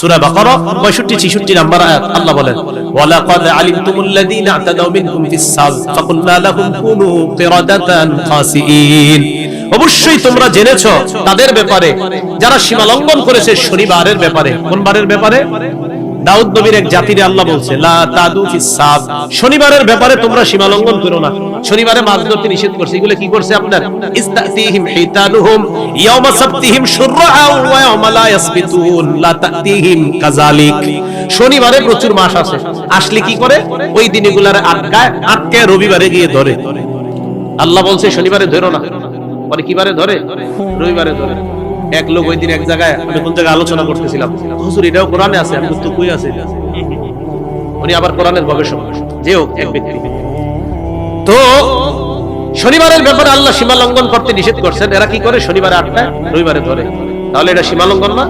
সূরা বাকারা 65-66 নম্বর আয়াত আল্লাহ বলেন ওয়ালাকাদ আলিমতুমুল্লাযীনা আ'তাদাউ মিনকুম ফিস-সাব ফাকুলনা লাহুম কুনু কিরাদাতান খাসিঈন। অবশ্যই তোমরা জেনেছো তাদের ব্যাপারে যারা সীমা লঙ্ঘন করেছে শনিবারের ব্যাপারে। কোন বারের ব্যাপারে? দাউদ নবীর এক জাতিরে আল্লাহ বলছে লা তাদু ফিস-সাব, শনিবারের ব্যাপারে তোমরা সীমা লঙ্ঘন করো না। শনিবারে মাছ ধরতে নিষেধ করছে। এগুলো কি করছে আপনার? ইস্তাতিহিম হিতানুহুম ইয়াওমা সাবতিহিম শুরআ ওয়া ইয়াওমা লা ইয়াসবিতুন লা তাতিহিম কাযালিক। শনিবারে প্রচুর মাছ আছে, আসলে কি করে? ওই দিন এগুলার আটকায় রবিবারে গিয়ে ধরে। আল্লাহ বলছে শনিবারে ধরো না, পরে কি বারে ধরে? রবিবারে ধরে। এক লোক ওই দিন এক জায়গায়, আমি কোন জায়গায় আলোচনা করতেছিলাম, হুজুর এটাও কোরআনে আছে। আমি তো কই আছে? উনি আবার কোরআনের গবেষক, যে হোক এক ব্যক্তি। তো শনিবারের ব্যাপারে আল্লাহ সীমা লঙ্ঘন করতে নিষেধ করছেন। এরা কি করে? শনিবারে আটকায় রবিবারে ধরে। তাহলে এটা সীমা লঙ্ঘন না?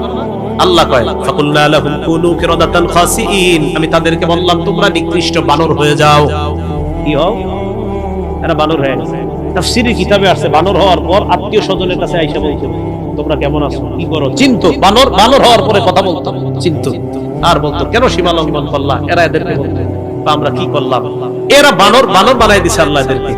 আল্লাহ কয় ফাকুলনা লাহুম কুনু কিরাদাতান খাসিঈন, আমি তাদেরকে বললাম তোমরা নিকৃষ্ট বানর হয়ে যাও। কি হও? এরা বানর হয়ে গেছে। তাফসীরের কিতাবে আছে বানর হওয়ার পর আত্মীয় স্বজনের কাছে আইসা বলতো তোমরা কেমন আছো, কি করো, চিন্তো। বানর হওয়ার পরে কথা বলতো, চিন্তো। আর বলতো কেন সীমা লঙ্ঘন করলা? এরা এদেরকে বলতো আমরা কি করলাম? এরা বানর বানাই দিছে আল্লাহ এদেরকে।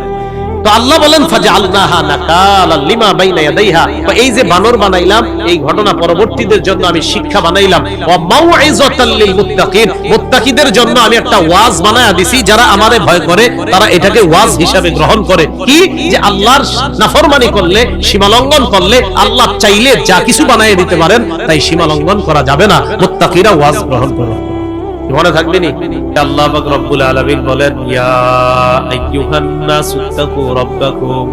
তো আল্লাহ বলেন ফাজআলনাহা নাকালাল লিমা বাইনা ইয়াদাইহা, এই যে বানর বানাইলাম এই ঘটনা পরবর্তীদের জন্য আমি শিক্ষা বানাইলাম। ওয়া মাউইযাতাল লিল মুত্তাকিন, মুত্তাকিদের জন্য আমি একটা ওয়াজ বানায়া দিছি। যারা আমারে ভয় করে তারা এটাকে ওয়াজ হিসাবে গ্রহণ করে। কি? যে আল্লাহর নাফরমানি করলে, সীমা লঙ্ঘন করলে আল্লাহ চাইলে যা কিছু বানায় দিতে পারেন, তাই সীমা লঙ্ঘন করা যাবে না। মুত্তাকিরা ওয়াজ গ্রহণ করে। মনে থাকবে নি? আল্লাহ পাক রব্বুল আলামিন বলেন ইয়া আইয়ুহান নাসু তাকু রাব্বাকুম,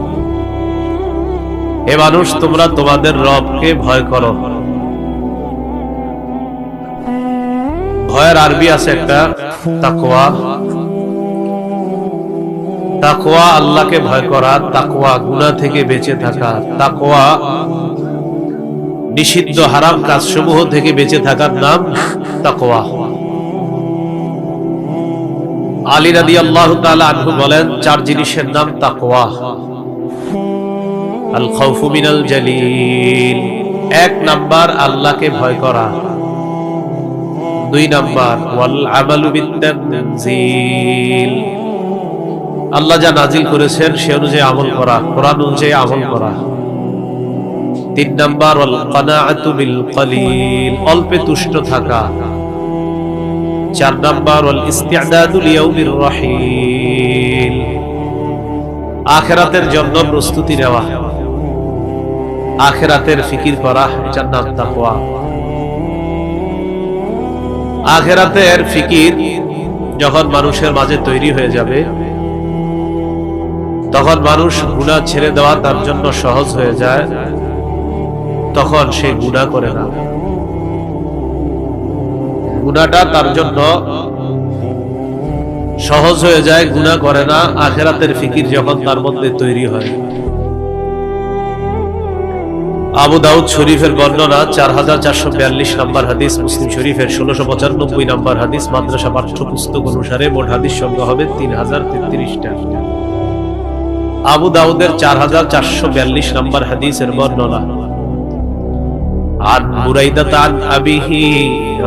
হে মানুষ তোমরা তোমাদের রবকে ভয় করো। ভয়ের আরবি আছে একটা তাকওয়া। তাকওয়া আল্লাহকে ভয় করা, তাকওয়া গুনাহ থেকে বেঁচে থাকা, তাকওয়া নিষিদ্ধ হারাম কাজসমূহ থেকে বেঁচে থাকার নাম তাকওয়া। আলী রাদিয়াল্লাহু তাআলা আনহু বলেন চার জিনিসের নাম তাকওয়া। আল খাউফু মিনাল জালিল, এক নাম্বার আল্লাহকে ভয় করা। দুই নাম্বার ওয়াল আমালু বিত-তানজিল, আল্লাহ যা নাজিল করেছেন সে অনুযায়ী আমল করা, কোরআন অনুযায়ী আমল করা। তিন নাম্বার ওয়াল কানাআতু বিল কলিল, অল্পে তুষ্ট থাকা। চার নাম্বার ওয়াল ইস্তিআদাদু লিয়াউমির রাহিল, আখিরাতের জন্য প্রস্তুতি নেওয়া, আখিরাতের ফিকির করা, এটার নাম তাকওয়া। আখিরাতের ফিকির যখন মানুষের মাঝে তৈরি হয়ে যাবে তখন মানুষ গুনাহ ছেড়ে দেওয়া তার জন্য সহজ হয়ে যায়, তখন সে গুনাহ করে না। গুনাহটা তার জন্য সহজ হয়ে যায়, গুনাহ করে না। আখিরাতের ফিকির যখন তার মধ্যে তৈরি হয়। আবু দাউদ শরীফের বর্ণনা 4442 নম্বর হাদিস, মুসলিম শরীফের 1695 নম্বর হাদিস। মাদ্রাসা পাঠ্যপুস্তক অনুসারে মোট হাদিস সংখ্যা হবে 3033টা। আবু দাউদের 4442 নম্বর হাদিসের বর্ণনা عن بريدة عن أبيه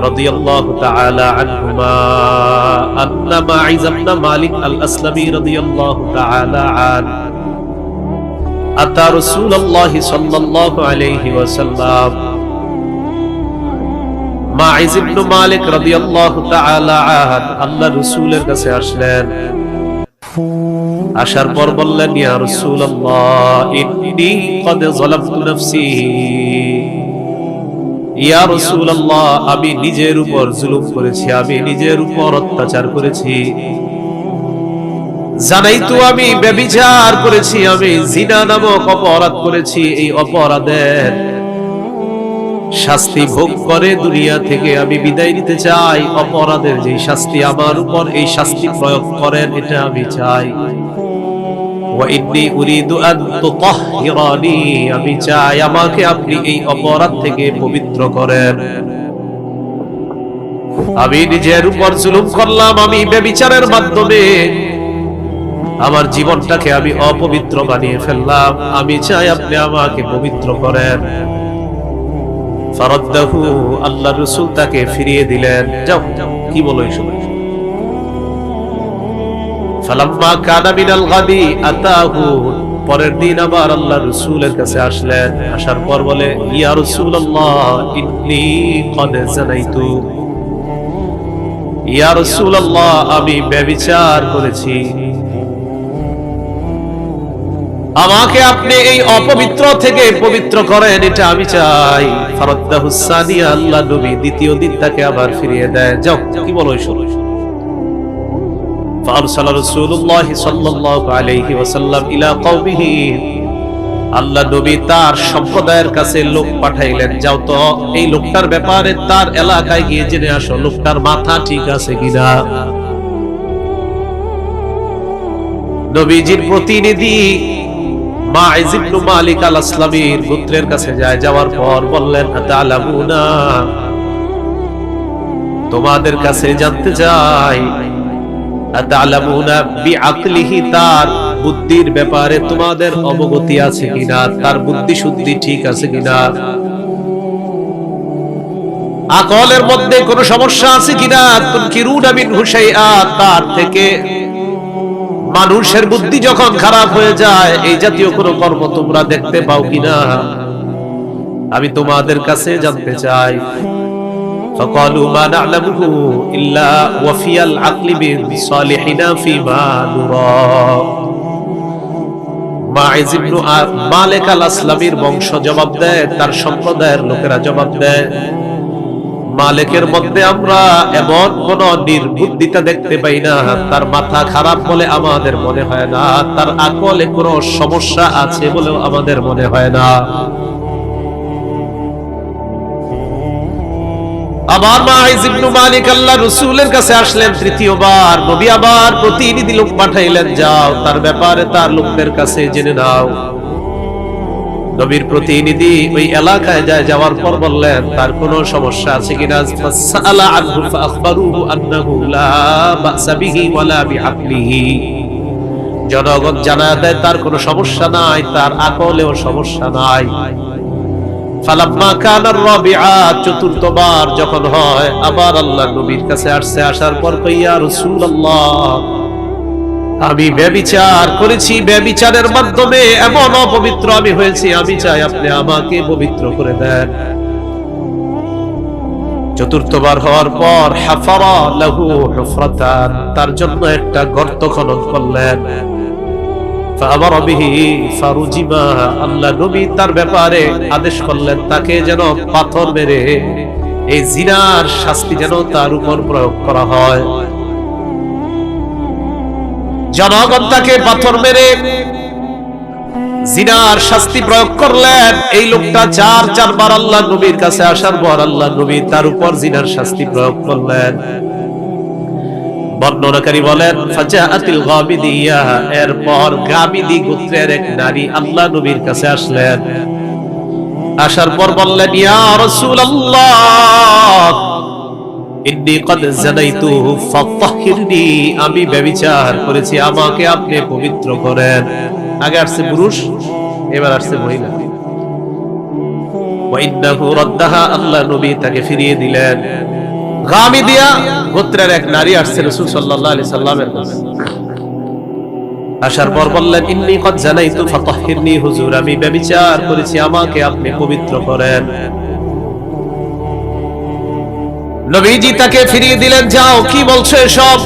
رضي الله تعالى عنهما أن معاذ بن مالك الأسلمي رضي الله تعالى عنه أتى رسول الله صلى الله عليه وسلم। معاذ بن مالك رضي الله تعالى عنه আল্লাহ রাসূলের কাছে আসলেন। আসার পর বললেন ইয়া রাসূলুল্লাহ ইন্নী قد ظلمت نفسي, ইয়া রাসূলুল্লাহ আমি নিজের উপর জুলুম করেছি, আমি নিজের উপর অত্যাচার করেছি। জানাইতু, আমি ব্যভিচার করেছি, আমি জিনা নামক অপরাধ করেছি। এই অপরাধের শাস্তি ভোগ করে দুনিয়া থেকে আমি বিদায় নিতে চাই। অপরাধের যে শাস্তি আমার উপর, এই শাস্তি প্রয়োগ করেন এটা আমি চাই। ওয়া ইন্নী উরিদু আন তুতাহহিরানি, আমি চাই আমাকে আপনি এই অপরাধ থেকে পবিত্র করেন। আমি নিজের উপর জুলুম করলাম, আমি ব্যভিচারের মাধ্যমে আমার জীবনটাকে আমি অপবিত্র বানিয়ে ফেললাম। আমি চাই আপনি আমাকে পবিত্র করেন। ফারাদ্দাহু, আল্লাহর রাসূল তাকে ফিরিয়ে দিলেন। যাও, কি বলো এসব? ফালাম্মা কানা মিনাল গাদি আতাহু, পরের দিন আবার আল্লাহর রাসূলের কাছে আসলেন। আসার পর বলে, ইয়া রাসূলুল্লাহ ইন্নী ক্বাদ জানাইতু, ইয়া রাসূলুল্লাহ আমি ব্যভিচার করেছি, আমাকে আপনি এই অপবিত্র থেকে পবিত্র করেন, এটা আমি চাই। ফারাদ্দাহু সানিয়া, আল্লাহ নবী দ্বিতীয় দিন তাকে আবার ফিরিয়ে দেয়। যাও, কি বলো এসব? ফারসালা রাসূলুল্লাহ সাল্লাল্লাহু আলাইহি ওয়াসাল্লাম ইলা কওমিহি, আল্লাহ নবী তার সম্প্রদায়ের কাছে লোক পাঠাইলেন, যাও তো এই লোকটার ব্যাপারে তার এলাকায় গিয়ে জেনে আসো লোকটার মাথা ঠিক আছে কিনা। নবীজির প্রতিনিধি মাইজ ইবনে মালিক আল আসলামীর গোত্রের কাছে যায়। যাওয়ার পর বললেন, আতালামুনা, তোমাদের কাছে জানতে চাই, আতালামুনা বিআকলিহি, তার বুদ্ধির ব্যাপারে তোমাদের অবগতি আছে কিনা, তার বুদ্ধি শুদ্ধি ঠিক আছে কিনা, আকলের মধ্যে কোনো সমস্যা আছে কিনা। তুনকিরুনা মিনহু শাইআ, তার থেকে মানুষের বুদ্ধি যখন খারাপ হয়ে যায় এই জাতীয় কোনো কর্ম তোমরা দেখতে পাও কিনা, আমি তোমাদের কাছে জানতে চাই। ফাকালু মা না'লামুহু ইল্লা ওয়াফিয়াল আকলি বিসালিহিনা ফিমা নুরা। মাইজ ইবনে মালিক আল আসলামীর বংশ জবাব দেয়, তার সম্প্রদায়ের লোকেরা জবাব দেয়, মালিকের মধ্যে আমরা এমন কোন নির্বুদ্ধিতা দেখতে পাই না, তার মাথা খারাপ বলে আমাদের মনে হয় না, তার আকলে কোনো সমস্যা আছে বলেও আমাদের মনে হয় না। আবার মাইজ ইবনে মালিক আল্লাহর রাসূলের কাছে আসলেন তৃতীয়বার। নবী আবার প্রতিনিধি লোক পাঠাইলেন, যাও তার ব্যাপারে তার লোকদের কাছে জেনে নাও। নবীর প্রতিনিধি ওই এলাকায় যায়। যাওয়ার পর বললেন, তার কোনো সমস্যা আছে কিনা। ফাসালা আনহু ফাআখবারুহু আন্নাহু লা বা'সা বিহি ওয়ালা বিআকলিহি, জনগণ জানায় দেয় তার কোনো সমস্যা নাই, তার আকলেও সমস্যা নাই। ফালাম্মা কানা রাবিআ, চতুর্থবার যখন হয় আবার আল্লাহর নবীর কাছে আসছে। আসার পর কই, ইয়া রাসূলুল্লাহ আমি ব্যভিচার করেছি, ব্যভিচারের মাধ্যমে এমন অপবিত্র আমি হয়েছি, আমি চাই আপনি আমাকে পবিত্র করে দেন। চতুর্থবার হওয়ার পর হাফারা লাহু হুফরাতান, তার জন্য একটা গর্ত খনন করলেন। ফাআমারা বিহি ফারুজিমা, আল্লাহ নবী তার ব্যাপারে আদেশ করলেন তাকে যেন পাথর মেরে এই জিনার শাস্তি যেন তার উপর প্রয়োগ করা হয়। জনগণ তাকে পাথর মেরে জিনার শাস্তি প্রয়োগ করলেন। এই লোকটা চারবার আল্লাহ নবীর কাছে আসার পর আল্লাহ নবী তার উপর জিনার শাস্তি প্রয়োগ করলেন। বর্ণনাকারী বলেন, ফাজাআতিল গামিদিয়া, এরপর গামিদি গোত্রের এক নারী আল্লাহ নবীর কাছে আসলেন। আসার পর বললেন, ইয়া রাসূলুল্লাহ ইন্নী ক্বাদ জানাইতু ফাতাহহিরনি, আমি ব্যভিচার করেছি, আমাকে আপনি পবিত্র করেন। আগে আসছে পুরুষ, এবার আসছে মহিলা। ওয়া ইন্নাহু রাদ্দাহা, আল্লাহ নবী তাকে ফিরিয়ে দিলেন। গামিদিয়া গোত্রের এক নারী আসছে রাসূল সাল্লাল্লাহু আলাইহি সাল্লামের কাছে। আসার পর বললেন, ইন্নী ক্বাদ জানাইতু ফাতাহহিরনি, হুজুর আমি ব্যভিচার করেছি, আমাকে আপনি পবিত্র করেন। নবীজি তাকে ফিরিয়ে দিলেন, যাও কি বলছো এসব।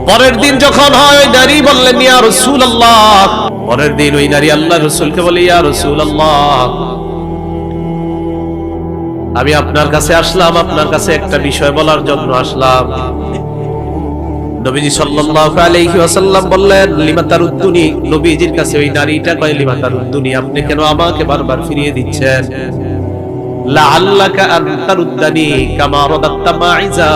পরের দিন যখন হয় নারী বললেন, ইয়া রাসূলুল্লাহ, পরের দিন ওই নারী আল্লাহর রাসূলকে বলে, ইয়া রাসূলুল্লাহ আমি আপনার কাছে আসলাম, আপনার কাছে একটা বিষয় বলার জন্য আসলাম। নবীজি সাল্লাল্লাহু আলাইহি ওয়াসাল্লাম বললেন, লিমা তারুদ্দুনি, নবীজির কাছে ওই নারীটা কয়, লিমা তারুদ্দুনি, আপনি কেন আমাকে বারবার ফিরিয়ে দিচ্ছেন। লাআল্লাকা আন তারুদ্দানি কামা রাদাত্তা মাইজা,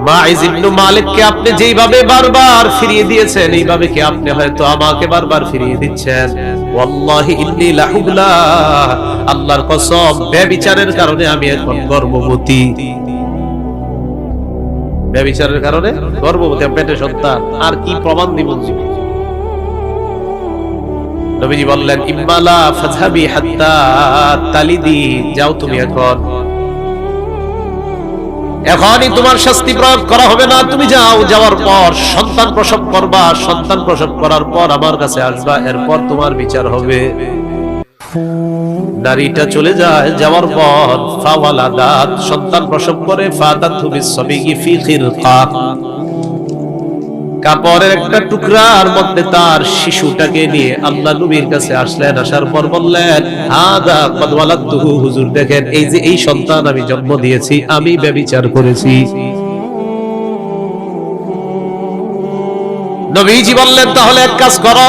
মাইজ ইবনে মালিককে আপনি যেইভাবে বারবার ফিরিয়ে দিয়েছেন এইভাবে কি আপনি হয়তো আমাকে বারবার ফিরিয়ে দিচ্ছেন। ওয়াল্লাহি ইন্নী লাহুবলা, আল্লাহর কসম ব্যভিচারের কারণে আমি এখন গর্ভবতী। ব্যভিচারের কারণে গর্ভবতী, পেটে সন্তান। আর কি প্রমাণ দিব? নবীজি বললেন ইম্মালা ফাযহাবি হাত্তা তালিদি, যাও তুমি এখনই তোমার শাস্তি প্রয়োগ করা হবে না, তুমি যাও, যাওয়ার পর সন্তান প্রসব করবা, সন্তান প্রসব করার পর আমার কাছে আসবা, এরপর তোমার বিচার হবে। নারীটা চলে যায়, যাওয়ার পর ফাওয়ালাদাত, সন্তান প্রসব করে, ফাতাতু বিসসাবিগি ফি খিরকা, কাপড়ের একটা টুকরার মধ্যে তার শিশুটাকে নিয়ে আল্লাহ নবীর কাছে আসলেন। আসার পর বললেন হাদা কদ ওয়ালাদতুহু, হুজুর দেখেন এই যে এই সন্তান আমি জন্ম দিয়েছি, আমি ব্যভিচার করেছি। নবীজি বললেন তাহলে এক কাজ করো,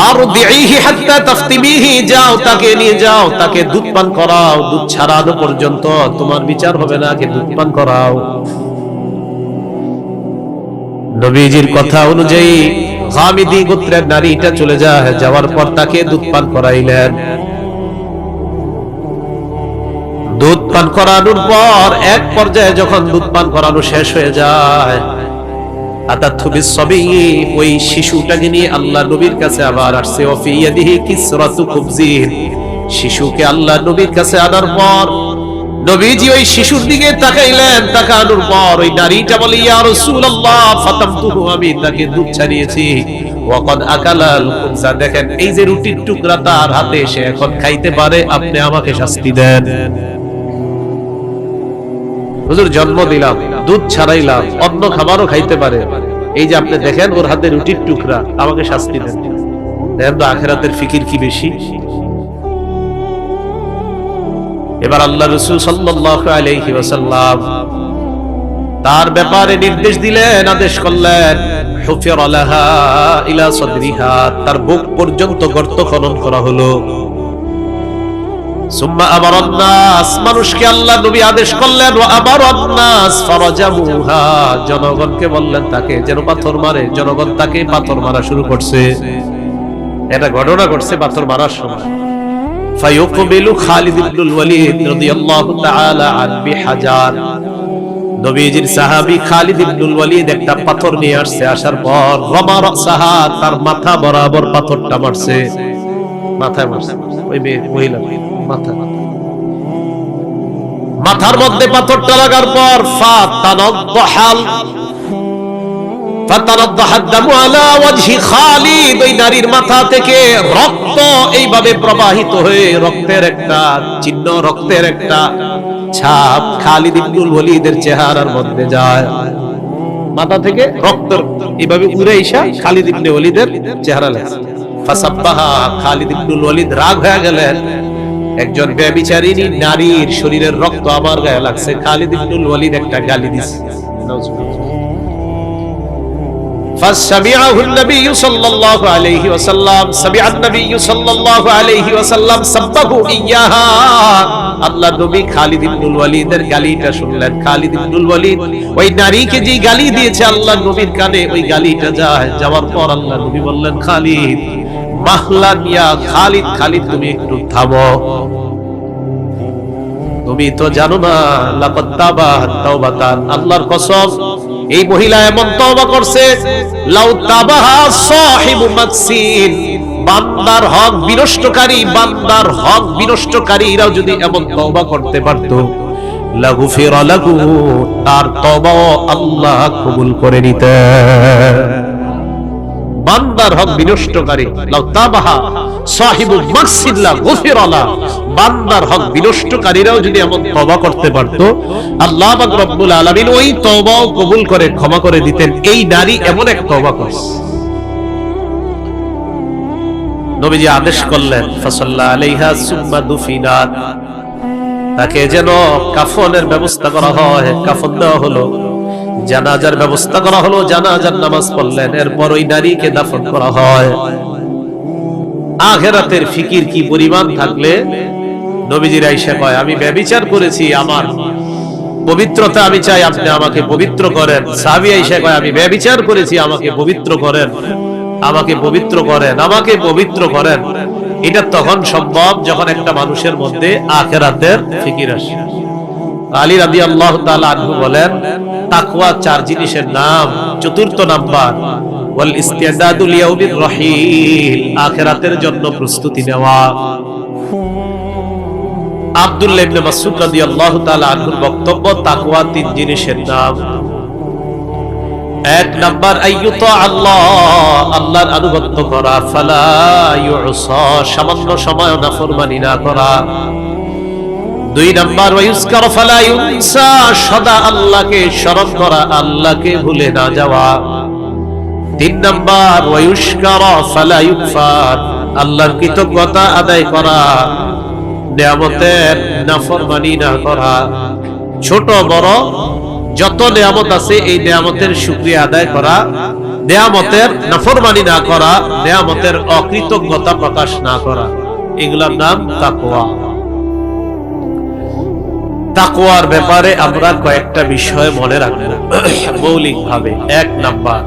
আরদিহি হাত্তা তাফতিমিহি, যাও তাকে নিয়ে যাও, তাকে দুধ পান করাও, দুধ ছাড়ানো পর্যন্ত তোমার বিচার হবে না, আগে দুধ পান করাও। নবীজির কথা অনুযায়ী গামিদি গোত্রের নারীটা চলে যায়, যাওয়ার পর তাকে দুধ পান করাইলেন। দুধ পান করানোর পর এক পর্যায়ে যখন দুধ পান করানো শেষ হয়ে যায়, আতাতু বিসসাবিয়্যি, ওই শিশুটাকে নিয়ে আল্লাহ নবীর কাছে আবার আসছে। ওয়া ফি ইয়াদিহি কিসরাতু খুবজিন, শিশুকে আল্লাহ নবীর কাছে আনার পর নবীজি ওই শিশুর দিকে তাকাইলেন, তাকানোর পর ওই নারীটা বলে ইয়া রাসূলুল্লাহ ফাতামতুহু, আমি তাকে দুধ ছাড়িয়েছি। ওয়া ক্বাদ আকালাল খুবজা, দেখেন এই যে রুটির টুকরা তার হাতে, সে এখন খাইতে পারে, আপনি আমাকে শাস্তি দেন। হুজুর জন্ম দিলাম, দুধ ছাড়াইলাম, অন্য খাবারও খাইতে পারে, এই যে আপনি দেখেন ওর হাতে রুটির টুকরা, আমাকে শাস্তি দেন। দেখেন তো আখিরাতের ফিকির কি বেশি। এবার আল্লাহ রাসূল সাল্লাল্লাহু আলাইহি ওয়াসাল্লাম তার ব্যাপারে নির্দেশ দিলেন, আদেশ করলেন হুফিরা লাহা ইলা সাদরিহা, তার বুক পর্যন্ত গর্ত খনন করা হলো। সুম্মা আমারান নাস, মানুষকে আল্লাহ নবী আদেশ করলেন, ওয়া আমারান নাস ফারাজামুহা, জনগণকে বললেন তাকে যেন পাথর মারে। জনগণ তাকে পাথর মারা শুরু করছে। এটা ঘটনা ঘটছে পাথর মারার সময়। ফায়ুকবিলু খালিদ ইবনুল ওয়ালিদ রাদিয়াল্লাহু তাআলা আন বিহাজার, নবীজির সাহাবী খালিদ ইবনুল ওয়ালিদ একটা পাথর নিয়ে আসছে। আসার পর রামা রাসাহা, তার মাথা বরাবর পাথরটা মারছে, মাথায় মারছে, ওই মহিলা মাথার মধ্যে পাথরটা লাগার পর ফাতানাদ্দাহাল দামু আলা ওয়াজহি খালিদ, ওই নারীর মাথা থেকে রক্ত এইভাবে প্রবাহিত হয়ে রক্তের একটা চিহ্ন, রক্তের একটা ছাপ খালিদ ইবনুল ওয়ালিদের চেহারার মধ্যে যায়। মাথা থেকে রক্ত এইভাবে উড়ে এসে খালিদ ইবনে ওয়ালিদের চেহারা লাগছে। ফাসাব্বাহা, খালিদ ইবনুল ওয়ালিদ রাগ হয়ে গেলেন, একজন ব্যভিচারিণী নারীর শরীরের রক্ত আমার গায়ে লাগছে। খালিদ ইবনুল ওয়ালিদ একটা গালি দিছে। فسمعه النبي صلى الله عليه وسلم، سمع النبي صلى الله عليه وسلم سبه إياها, আল্লাহ নবী খালিদ ইবনুল ওয়ালিদের গালিটা শুনলেন। খালিদ ইবনুল ওয়ালিদ ওই নারীকে যে গালি দিয়েছে আল্লাহ নবীর কানে ওই গালিটা যায়। যাওয়ার পর আল্লাহ নবী বললেন খালিদ মাহলান ইয়া খালিদ, খালিদ তুমি একটু থামো, তুমি তো জানো না লাকাদ তাবাহাত তাওবাতান, আল্লাহর কসম এই মহিলা এমন তওবা করছে, লাউ তাবাহা সাহিবু মাকসিন, বান্দার হক বিনষ্টকারী, বান্দার হক বিনষ্টকারীরাও যদি এমন তওবা করতে পারত, লাগুফিরা লাহু, তার তওবাও আল্লাহ কবুল করে নিতেন। বান্দার হক বিনষ্টকারী, লাউ তাবাহা সাহিবু মাকসিন লাগুফিরা লাহু, বান্দার হক বিনষ্টকারীরাও যদি এমন তওবা করতে পারত, আল্লাহ পাক রব্বুল আলামিন ওই তওবাও কবুল করে ক্ষমা করে দিতেন। এই নারী এমন এক তওবা করছে। নবীজি আদেশ করলেন ফাসাল্লা আলাইহা সুম্মা দুফিনাত, তাকে যেন কাফনের ব্যবস্থা করা হয়, কাফন দেওয়া হলো, জানাজার ব্যবস্থা করা হলো, জানাজার নামাজ পড়লেন, এরপর ওই নারীকে দাফন করা হয়। আখিরাতের ফিকির কি পরিমাণ থাকলে নবীজির আয়েশা কয় আমি ব্যভিচার করেছি, আমার পবিত্রতা আমি চাই, আপনি আমাকে পবিত্র করেন। সাহাবী আয়েশা কয় আমি ব্যভিচার করেছি, আমাকে পবিত্র করেন, আমাকে পবিত্র করেন, আমাকে পবিত্র করেন। এটা তখন সম্ভব যখন একটা মানুষের মধ্যে আখিরাতের ফিকির আসে। আলী রাদিয়াল্লাহু তাআলা আনহু বলেন তাকওয়া চার জিনিসের নাম, চতুর্থ নাম্বার ওয়াল ইস্তিদাদু লিয়াউমির রাহিল, আখিরাতের জন্য প্রস্তুতি নেওয়া। আব্দুল্লাহ ইবনে মাসউদ রাদিয়াল্লাহু তাআলা আনহুর বক্তব্য, তাকওয়া তিন জিনিসের নাম। এক নাম্বার আইয়ুতা আল্লাহ, আল্লাহর আনুগত্য করা, ফালা ইউসা, সামান্য সময় নাফরমানি না করা। দুই নাম্বার ওয়ায়ুজকার ফালা ইউনসা, সদা আল্লাহকে স্মরণ করা, আল্লাহকে ভুলে না যাওয়া। তিন নাম্বার ওয়ায়ুশকার ফালা ইউকফার, আল্লাহর কৃতজ্ঞতা আদায় করা, নিয়ামতের নাফরমানি না করা। ছোট বড় যত নিয়ামত আছে এই নিয়ামতের শুকরিয়া আদায় করা, নিয়ামতের নাফরমানি না করা, নিয়ামতের অকৃতজ্ঞতা প্রকাশ না করা, এগুলোর নাম তাকওয়া। তাকওয়ার ব্যাপারে আমরা কয়েকটা বিষয় মনে রাখবো মৌলিকভাবে। এক নাম্বার,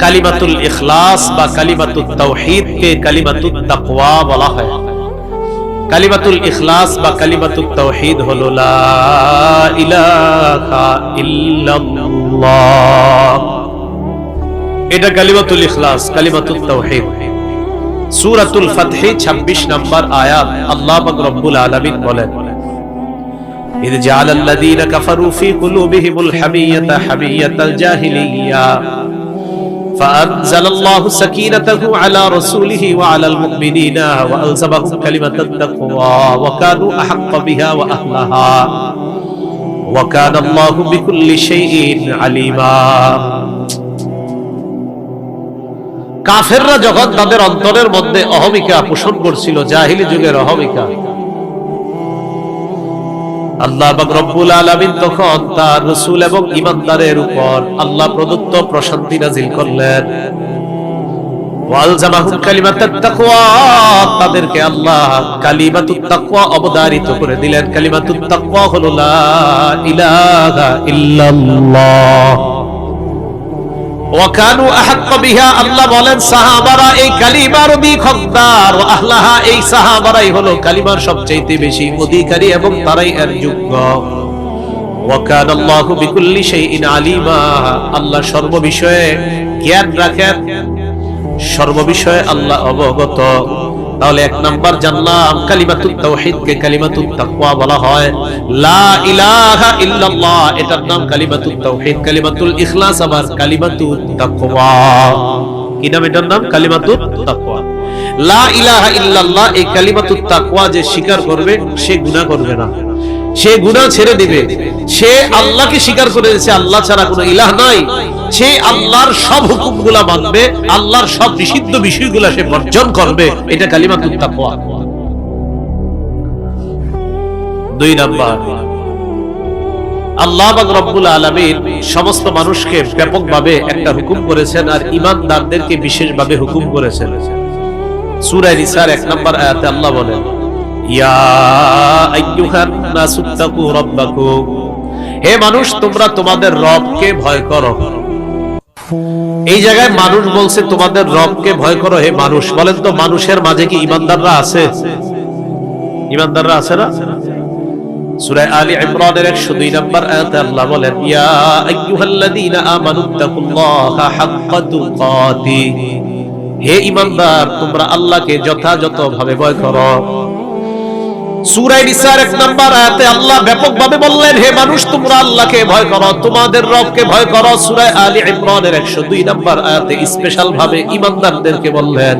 কালিমাতুল ইখলাস বা কালিমাতুত তাওহীদকে কালিমাতুত তাকওয়া বলা হয়। কালিমাতুল ইখলাস বা কালিমাতুত তাওহীদ হলো লা ইলাহা ইল্লাল্লাহ, এটা কালিমাতুল ইখলাস, কালিমাতুত তাওহীদ। সূরাতুল ফাতহ 26 নম্বর আয়াত আল্লাহ পাক রব্বুল আলামিন বলেন, ইয জাআলাল্লাযীনা কাফারু ফী কুলুবিহিমুল হামিয়াতা হামিয়াতাল জাহিলিয়্যা فأنزل الله سكينته على رسوله وعلى المؤمنين وألزمهم كلمة التقوى وكانوا أحق بها وأهلها وكان الله بكل شيء عليما। কাফেররা যখন তাদের অন্তরের মধ্যে অহমিকা পোষণ করছিল, জাহিলি যুগের অহমিকা, আল্লাহ পাক রব্বুল আলামিন তখন তার রাসূল এবং ঈমানদারের উপর আল্লাহ প্রদত্ত প্রশান্তি নাযিল করলেন। ওয়ালজামাহুম কালিমাতাত তাকওয়া, তাদেরকে আল্লাহ কালিমাতুত তাকওয়া অবধারিত করে দিলেন। কালিমাতুত তাকওয়া হলো লা ইলাহা ইল্লাল্লাহ। ওয়া কানু আহাক্কা বিহা, আল্লাহ বলেন সাহাবারা এই কালিমার অধিক হকদার, ওয়া আহলাহা, এই সাহাবারাই হলো কালিমার সবচেয়ে বেশি অধিকারী এবং তারাই এর যোগ্য। ওয়া কানা আল্লাহু বিকুল্লি শাইইন আলিমা, আল্লাহ সর্ববিষয়ে জ্ঞান রাখেন, সর্ববিষয়ে আল্লাহ অবগত। তাহলে এক নাম্বার জানলাম কালিমাতুত তাওহীদকে কালিমাতুত তাকওয়া বলা হয়। লা ইলাহা ইল্লাল্লাহ, এটার নাম কালিমাতুত তাওহীদ। কালিমাতুল ইখলাস আবার কালিমাতুত তাকওয়া। কি নাম এটার নাম? কালিমাতুত তাকওয়া। লা ইলাহা ইল্লাল্লাহ, এই কালিমাতুত তাকওয়া যে স্বীকার করবে সে গুনাহ করবে না, সে গুনাহ ছেড়ে দিবে। সে আল্লাহকে স্বীকার করে দিয়েছে আল্লাহ ছাড়া কোনো ইলাহ নাই, সে আল্লাহর সব হুকুমগুলা মানবে, আল্লাহর সব নিষিদ্ধ বিষয়গুলা সে বর্জন করবে, এটা কালিমাতুত তাকওয়া। দুই নাম্বার, আল্লাহ পাক রব্বুল আলামিন সমস্ত মানুষকে ব্যাপকভাবে একটা হুকুম করেছেন আর ঈমানদারদেরকে বিশেষভাবে হুকুম করেছেন। সূরা নিসার 1 নম্বর আয়াতে আল্লাহ বলেন, ইয়া আইয়ুহান নাসু তাকু রাব্বাকুম, হে মানুষ তোমরা তোমাদের রবকে ভয় করো। এই জায়গায় মানুষ বলছে তোমাদের রবকে ভয় করো। হে মানুষ, বলেন তো মানুষের মাঝে কি ঈমানদাররা আছে? ঈমানদাররা আছে না? সূরা আলী ইমরানের 102 নম্বর আয়াতে আল্লাহ বলেন, ইয়া আইয়ুহাল্লাযীনা আমানুত্তাকুল্লাহা হাক্কা তুকাতি, হে ঈমানদার তোমরা আল্লাহকে যথাযথভাবে ভয় করো। সূরা নিসার 1 নম্বর আয়াতে আল্লাহ ব্যাপকভাবে বললেন, হে মানুষ তোমরা আল্লাহকে ভয় করো, তোমাদের রবকে ভয় করো। সূরা আলী ইমরানের 102 নম্বর আয়াতে স্পেশাল ভাবে ঈমানদারদেরকে বললেন,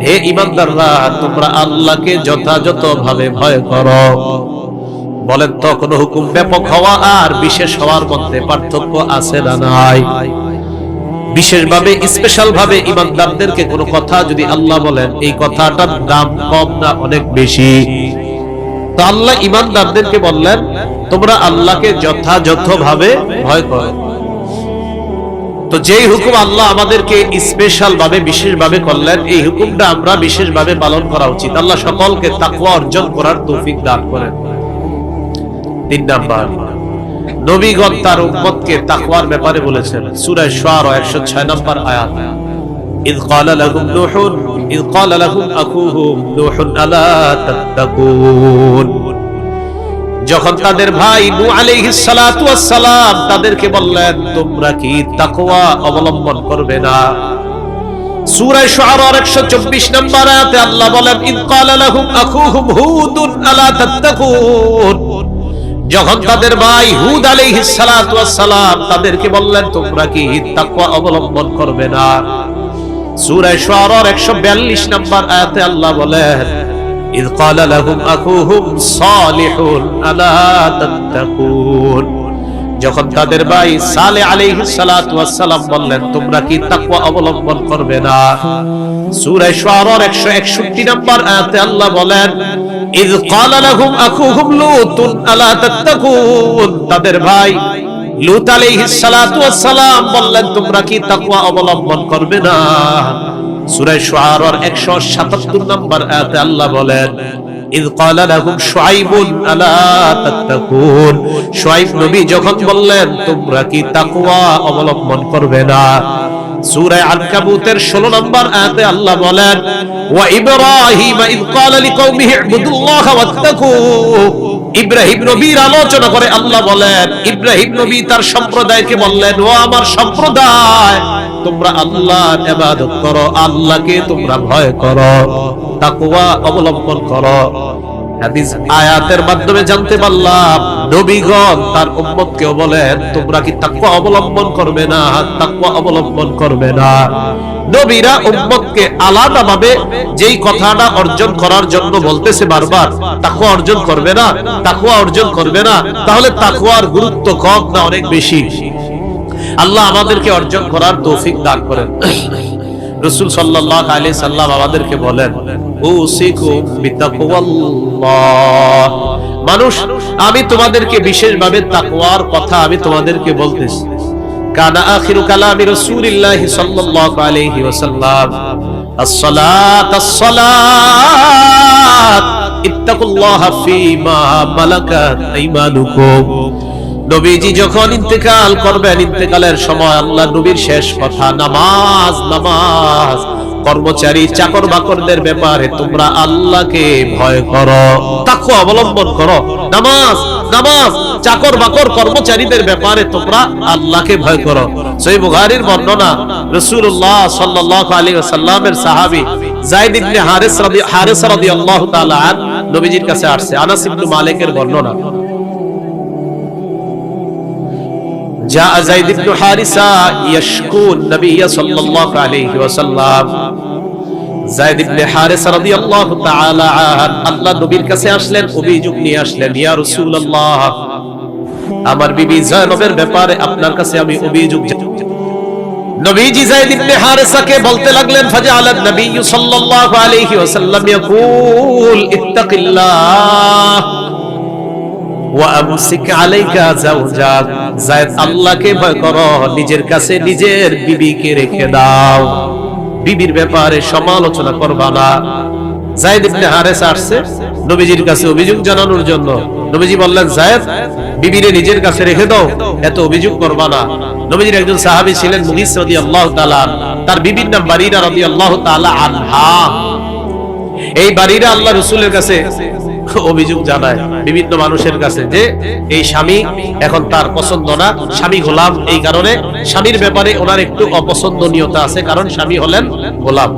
হে ঈমানদাররা তোমরা আল্লাহকে যথাযথভাবে ভয় করো। বলেন তো কোন হুকুম ব্যাপক হওয়া আর বিশেষ হওয়ার মধ্যে পার্থক্য আছে না নাই? বিশেষভাবে স্পেশাল ভাবে ঈমানদারদেরকে কোন কথা যদি আল্লাহ বলেন, এই কথাটার দাম কম না অনেক বেশি? তো আল্লাহ ঈমানদারদেরকে বললেন তোমরা আল্লাহকে যথাযথভাবে ভয় করো। তো যেই হুকুম আল্লাহ আমাদেরকে স্পেশাল ভাবে বিশেষ ভাবে করলেন, এই হুকুমটা আমরা বিশেষ ভাবে পালন করা উচিত। আল্লাহ সকলকে তাকওয়া অর্জন করার তৌফিক দান করেন। 3 নাম্বার, নবীগণ তার উম্মতকে তাকওয়ার ব্যাপারে বলেছেন। সূরা শুআরা 106 নম্বর আয়াত, ইয ক্বালা লাহুম আখুহুম নূহুন আলা তাত্তাকুন, যখন তাদের ভাই নূহ আলাইহিস সালাতু ওয়াস সালাম তাদেরকে বললেন তোমরা কি তাকওয়া অবলম্বন করবে না? সূরা শুআরার 124 নম্বর আয়াতে আল্লাহ বলেন ইদ ক্বালা লাহুম আখুহুম হুদুন আলা তাত্তাকুন, যখন তাদের ভাই হুদ আলাইহিস সালাতু ওয়াস সালাম তাদেরকে বললেন তোমরা কি তাকওয়া অবলম্বন করবে না? সূরা শুআরার 142 নম্বর আয়াতে আল্লাহ বলেন ইদ ক্বালা লাহুম আখুহুম সালিহুন আলা তাত্তাকুন, যখন তাদের ভাই সালেহ আলাইহিস সালাতু ওয়াস সালাম বললেন তোমরা কি তাকওয়া অবলম্বন করবে না? সূরা শুআরার 161 নম্বর আয়াতে আল্লাহ বলেন ইয ক্বালা লাহুম আখুহুম লূতুন আলা তাত্তাকুন, তাদের ভাই লূত আলাইহিস সালাতু ওয়াস সালাম বললেন তোমরা কি তাকওয়া অবলম্বন করবে না? সূরা শুআরার 177 নম্বর আয়াতে আল্লাহ বলেন ইয ক্বালা লাহুম শুআইবুন আলা তাত্তাকুন, শুআইব নবী যখন বললেন তোমরা কি তাকওয়া অবলম্বন করবে না? সূরা আনকাবুতের 16 নম্বর আয়াতে আল্লাহ বলেন ওয়া ইব্রাহিম ইয ক্বালা লিকওমিহি ইবুদুল্লাহ ওয়াত্তাকু, ইব্রাহিম নবীর আলোচনা করে আল্লাহ বলেন ইব্রাহিম নবী তার সম্প্রদায়কে বললেন ও আমার সম্প্রদায় তোমরা আল্লাহর ইবাদত করো, আল্লাহকে তোমরা ভয় করো, তাকওয়া অবলম্বন করো। হাদিস আয়াতের মাধ্যমে জানতে পারলাম নবীগণ তার উম্মতকেও বলেন তোমরা কি তাকওয়া অবলম্বন করবে না, তাকওয়া অবলম্বন করবে না। নবীরা উম্মতকে আলাদাভাবে যেই কথাটা অর্জন করার জন্য বলতেছে বারবার তাকওয়া অর্জন করবে না, তাকওয়া অর্জন করবে না, তাহলে তাকওয়ার গুরুত্ব কম না অনেক বেশি? আল্লাহ আমাদেরকে অর্জন করার তৌফিক দান করেন। রাসূল সাল্লাল্লাহু আলাইহি সাল্লাম আমাদেরকে বলেন উসিকুম বিতাকওয়াল্লাহ, মানুষ আমি তোমাদেরকে বিশেষভাবে তাকওয়ার কথা আমি তোমাদেরকে বলতেছি। কানা আখিরু কালামি রাসূলিল্লাহ সাল্লাল্লাহু আলাইহি ওয়াসাল্লাম as-salat as-salat ittaqullaha fima malakat aymanukum, নবীজি যখন ইন্তেকাল করবেন ইন্তেকালের সময় আল্লাহ নবীর শেষ কথা নামাজ নামাজ, কর্মচারী চাকর বাকরদের ব্যাপারে তোমরা আল্লাহকে ভয় করো, তাকওয়া অবলম্বন করো। নামাজ নামাজ, চাকর বাকর কর্মচারীদের ব্যাপারে তোমরা আল্লাহকে ভয় করো। সহিহ বুখারীর বর্ণনা রাসূলুল্লাহ সাল্লাল্লাহু আলাইহি ওয়াসাল্লামের সাহাবী যায়েদ ইবনে হারিসা রাদিয়াল্লাহু তাআলা আন নবীজির কাছে আসছে। আনাস ইবনে মালিকের বর্ণনা جاء زيد بن حارثة يشكو النبي صلى الله عليه وسلم, যায়েদ ইবনে হারিসা রাদিয়াল্লাহু তাআলা আল্লাহ নবীর কাছে আসলেন, অভিযোগ নিয়ে আসলেন, ইয়া রাসূলুল্লাহ আমার বিবি যায়েবের ব্যাপারে আপনার কাছে আমি অভিযোগ। নবীজি যায়েদ ইবনে হারিসাকে বলতে লাগলেন ফাজআলা নবী সাল্লাল্লাহু আলাইহি ওয়াসাল্লাম ইয়াকুল ইত্তাকিল্লাহ ওয়া আমসিক আলাইকা যাওজাক, যায়েদ আল্লাহকে ভয় করো, নিজের কাছে নিজের বিবিকে রেখে দাও, বিবির ব্যাপারে সমালোচনা করবা না। যায়েদ ইবনে হারিসা আসছে নবীজির কাছে অভিযোগ জানানোর জন্য। নবীজি বললেন যায়েদ বিবিরে নিজের কাছে রেখে দাও, এত অভিযোগ করবা না। নবীজির একজন সাহাবী ছিলেন মুগিস রাদিয়াল্লাহু তাআলা, তার বিবির নাম বারিরা রাদিয়াল্লাহু তাআলা আনহা। এই বারিরা আল্লাহ রাসূলের কাছে অভিযোগ জানায় বিভিন্ন মানুষের কাছে যে এই স্বামী এখন তার পছন্দ না, স্বামী গোলাম, এই কারণে স্বামীর ব্যাপারে ওনার একটু অপছন্দনীয়তা আছে, কারণ স্বামী হলেন গোলাম।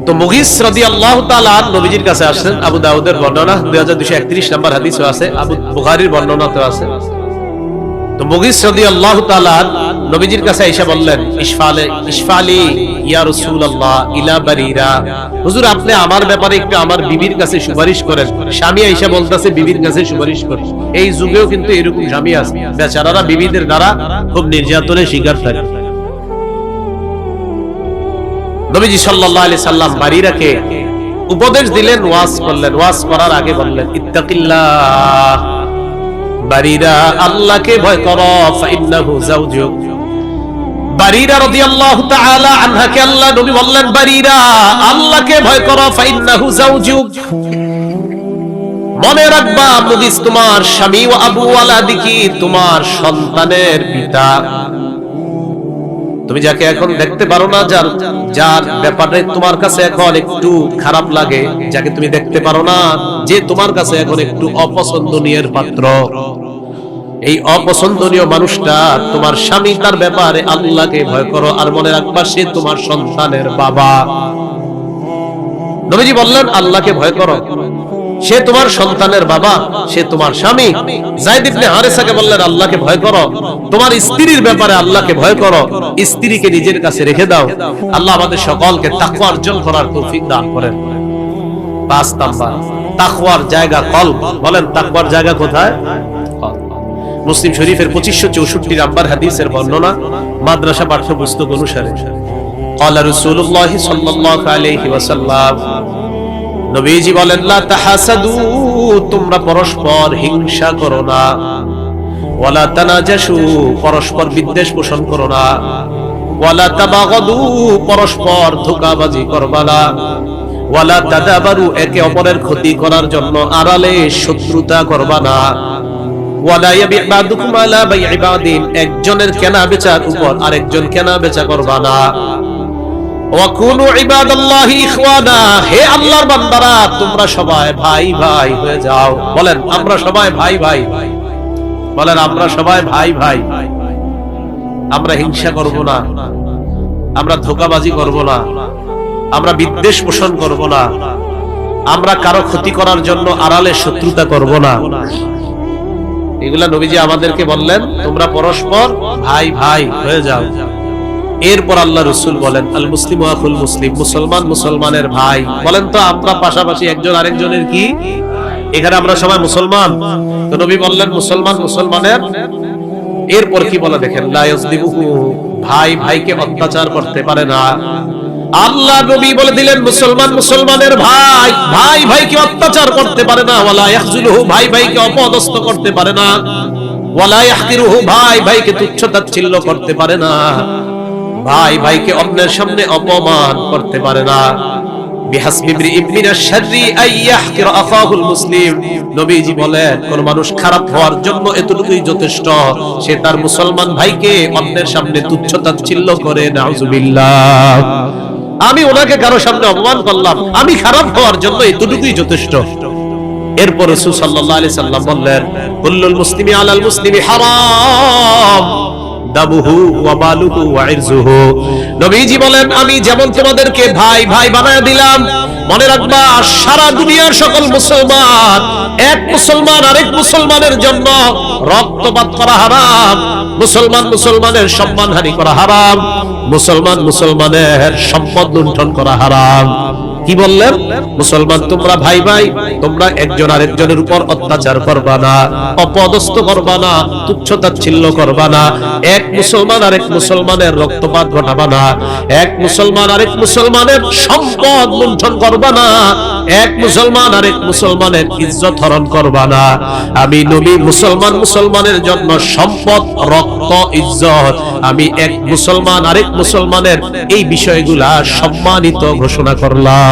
তো মুগিস রাদিয়াল্লাহু তাআলা নবীজির কাছে আসেন। আবু দাউদের বর্ণনা 2231 নম্বর হাদিসে আছে, আবু বুখারীর বর্ণনাতে আছে। তো মুগিস রাদিয়াল্লাহু তাআলা নবীজির কাছে এসে বললেন ইশফালি ইয়া রাসূলুল্লাহ ইলা বারিরা, হুজুর আপনি আমার ব্যাপারে একটু আমার বিবির কাছে সুপারিশ করেন। স্বামী আয়েশা বলতেছে বিবির কাছে সুপারিশ করেন। এই যুগেও কিন্তু এরকম স্বামী আছে, বেচারারা বিবিদের দ্বারা খুব নির্যাতনের শিকার থাকে। নবীজি সাল্লাল্লাহু আলাইহি সাল্লাম বারিরাকে উপদেশ দিলেন, ওয়াজ করলেন। ওয়াজ করার আগে বললেন ইত্তাকিল্লাহ, বারিরা আল্লাহকে ভয় করো, ফাইন্নাহু যাওজুক। বারিরা রাদিয়াল্লাহু তাআলা আনহাকে আল্লাহ নবী বললেন বারিরা আল্লাহকে ভয় করো, ফাইন্নাহু যাওজুক। মনে রাখবা মুগিস তোমার স্বামী, ওয়া আবু ওয়ালাদিকি তোমার সন্তানের পিতা। তুমি যাকে এখন দেখতে পারো না, যার যার ব্যাপারে তোমার কাছে এখন একটু খারাপ লাগে, যাকে তুমি দেখতে পারো না, যে তোমার কাছে এখন একটু অপছন্দনীয় পাত্র, এই অপছন্দনীয় মানুষটা তোমার স্বামী, তার ব্যাপারে আল্লাহকে ভয় করো। আর মনে রাখবা সে তোমার সন্তানের বাবা। নবীজি বললেন আল্লাহকে ভয় করো, সে তোমার সন্তানের বাবা, সে তোমার স্বামী। যায়েদ ইবনে হারেসাকে বললেন আল্লাহকে ভয় করো, তোমার স্ত্রীর ব্যাপারে আল্লাহকে ভয় করো, স্ত্রীকে নিজের কাছে রেখে দাও। আল্লাহ আমাদের সকলকে তাকওয়া অর্জন করার তৌফিক দান করেন। 5 নাম্বার, তাকওয়ার জায়গা কলব। বলেন তাকওয়ার জায়গা কোথায়? মুসলিম শরীফের 2564 নাম্বার হাদিসের বর্ণনা, মাদ্রাসা পাঠ্যপুস্তক অনুসারে। ক্বালা রাসূলুল্লাহ সাল্লাল্লাহু আলাইহি ওয়াসাল্লাম, নবীজি বলেন লা তাহাসাদু, তোমরা পরস্পর হিংসা করো না। ওয়ালা তানাজাসু, পরস্পর বিদ্বেষ পোষণ করো না। ওয়ালা তাবাগাদু, পরস্পর ধোঁকাবাজি করবা না। ওয়ালা তাদাবারু, একে অপরের ক্ষতি করার জন্য আড়ালে শত্রুতা করবা না। ওয়ালা ইয়াবি বাদুকুম আলা বাই'i বাদিন, একজনের কেনা বেচার উপর আরেকজন কেনা বেচা করবা না। ওয়াকুনু ইবাদাল্লাহি ইখওয়ানা, হে আল্লাহর বান্দারা তোমরা সবাই ভাই ভাই হয়ে যাও। বলেন আমরা সবাই ভাই ভাই। বলেন আমরা সবাই ভাই ভাই। আমরা হিংসা করব না, আমরা ধোঁকাবাজি করব না, আমরা বিদ্বেষ পোষণ করব না, আমরা কারো ক্ষতি করার জন্য আড়ালে শত্রুতা করব না। এগুলা নবীজি আমাদেরকে বললেন তোমরা পরস্পর ভাই ভাই হয়ে যাও। এরপর আল্লাহ রাসূল বলেন আল মুসলিমু আখুল মুসলিম, মুসলমান মুসলমানের ভাই। বলেন তো আমরা পাশাপাশি একজন আরেকজনের কি? এখানে আমরা সবাই মুসলমান, তো নবী বললেন মুসলমান মুসলমানের। এরপর কি বলা দেখেন, লা ইয়াজলিমুহু, ভাই ভাইকে অত্যাচার করতে পারে না। আল্লাহ নবী বলে দিলেন মুসলমান মুসলমানের ভাই, ভাই ভাইকে অত্যাচার করতে পারে না। ওয়ালা ইয়াখজুলুহু, ভাই ভাইকে অপদস্থ করতে পারে না। ওয়ালা ইয়াহকিরুহু, ভাই ভাইকে তুচ্ছ তাচ্ছিল্য করতে পারে না। ভাই ভাইকে অন্যের সামনে অপমান করতে পারে না। বিহাসবি ইমরিইন মিনাশ শাররি আই ইয়াহকির আখাহুল মুসলিম, নবীজি বলেন কোন মানুষ খারাপ হওয়ার জন্য এতটুকুই যথেষ্ট, সে তার মুসলমান ভাইকে অন্যের সামনে তুচ্ছ তাচ্ছিল্য করে। নাউযুবিল্লাহ, আমি ওনাকে কারো সামনে অপমান করলাম, আমি খারাপ হওয়ার জন্য এতটুকুই যথেষ্ট। এরপর রাসূল সাল্লাল্লাহু আলাইহি সাল্লাম বললেন কুল্লুল মুসলিমি আলাল মুসলিমি হারাম দামুহু ওয়া মালুহু ওয়া ইরজুহু। নবীজি বলেন আমি যেমন তোমাদেরকে ভাই ভাই বানায়া দিলাম, মনে রাখবা সারা দুনিয়ার সকল মুসলমান, এক মুসলমান আরেক মুসলমানের জন্য রক্তপাত করা হারাম, মুসলমান মুসলমানের সম্মানহানি করা হারাম, মুসলমান মুসলমানের সম্পদ লুণ্ঠন করা হারাম। কি বললেন? মুসলমান তোমরা ভাই ভাই, তোমরা একজন আরেকজনের উপর অত্যাচার করবা না, অপদস্থ করবা না, তুচ্ছ তাচ্ছিল্য করবা না, এক মুসলমান আরেক মুসলমানের রক্তপাত ঘটাবা না, এক মুসলমান আরেক মুসলমানের সম্পদ লুণ্ঠন করবা না, এক মুসলমান আরেক মুসলমানের ইজ্জত হরণ করবা না। আমি নবী মুসলমান মুসলমানের জন্য সম্পদ, রক্ত, ইজ্জত, আমি এক মুসলমান আরেক মুসলমানের এই বিষয়গুলা সম্মানিত ঘোষণা করলাম।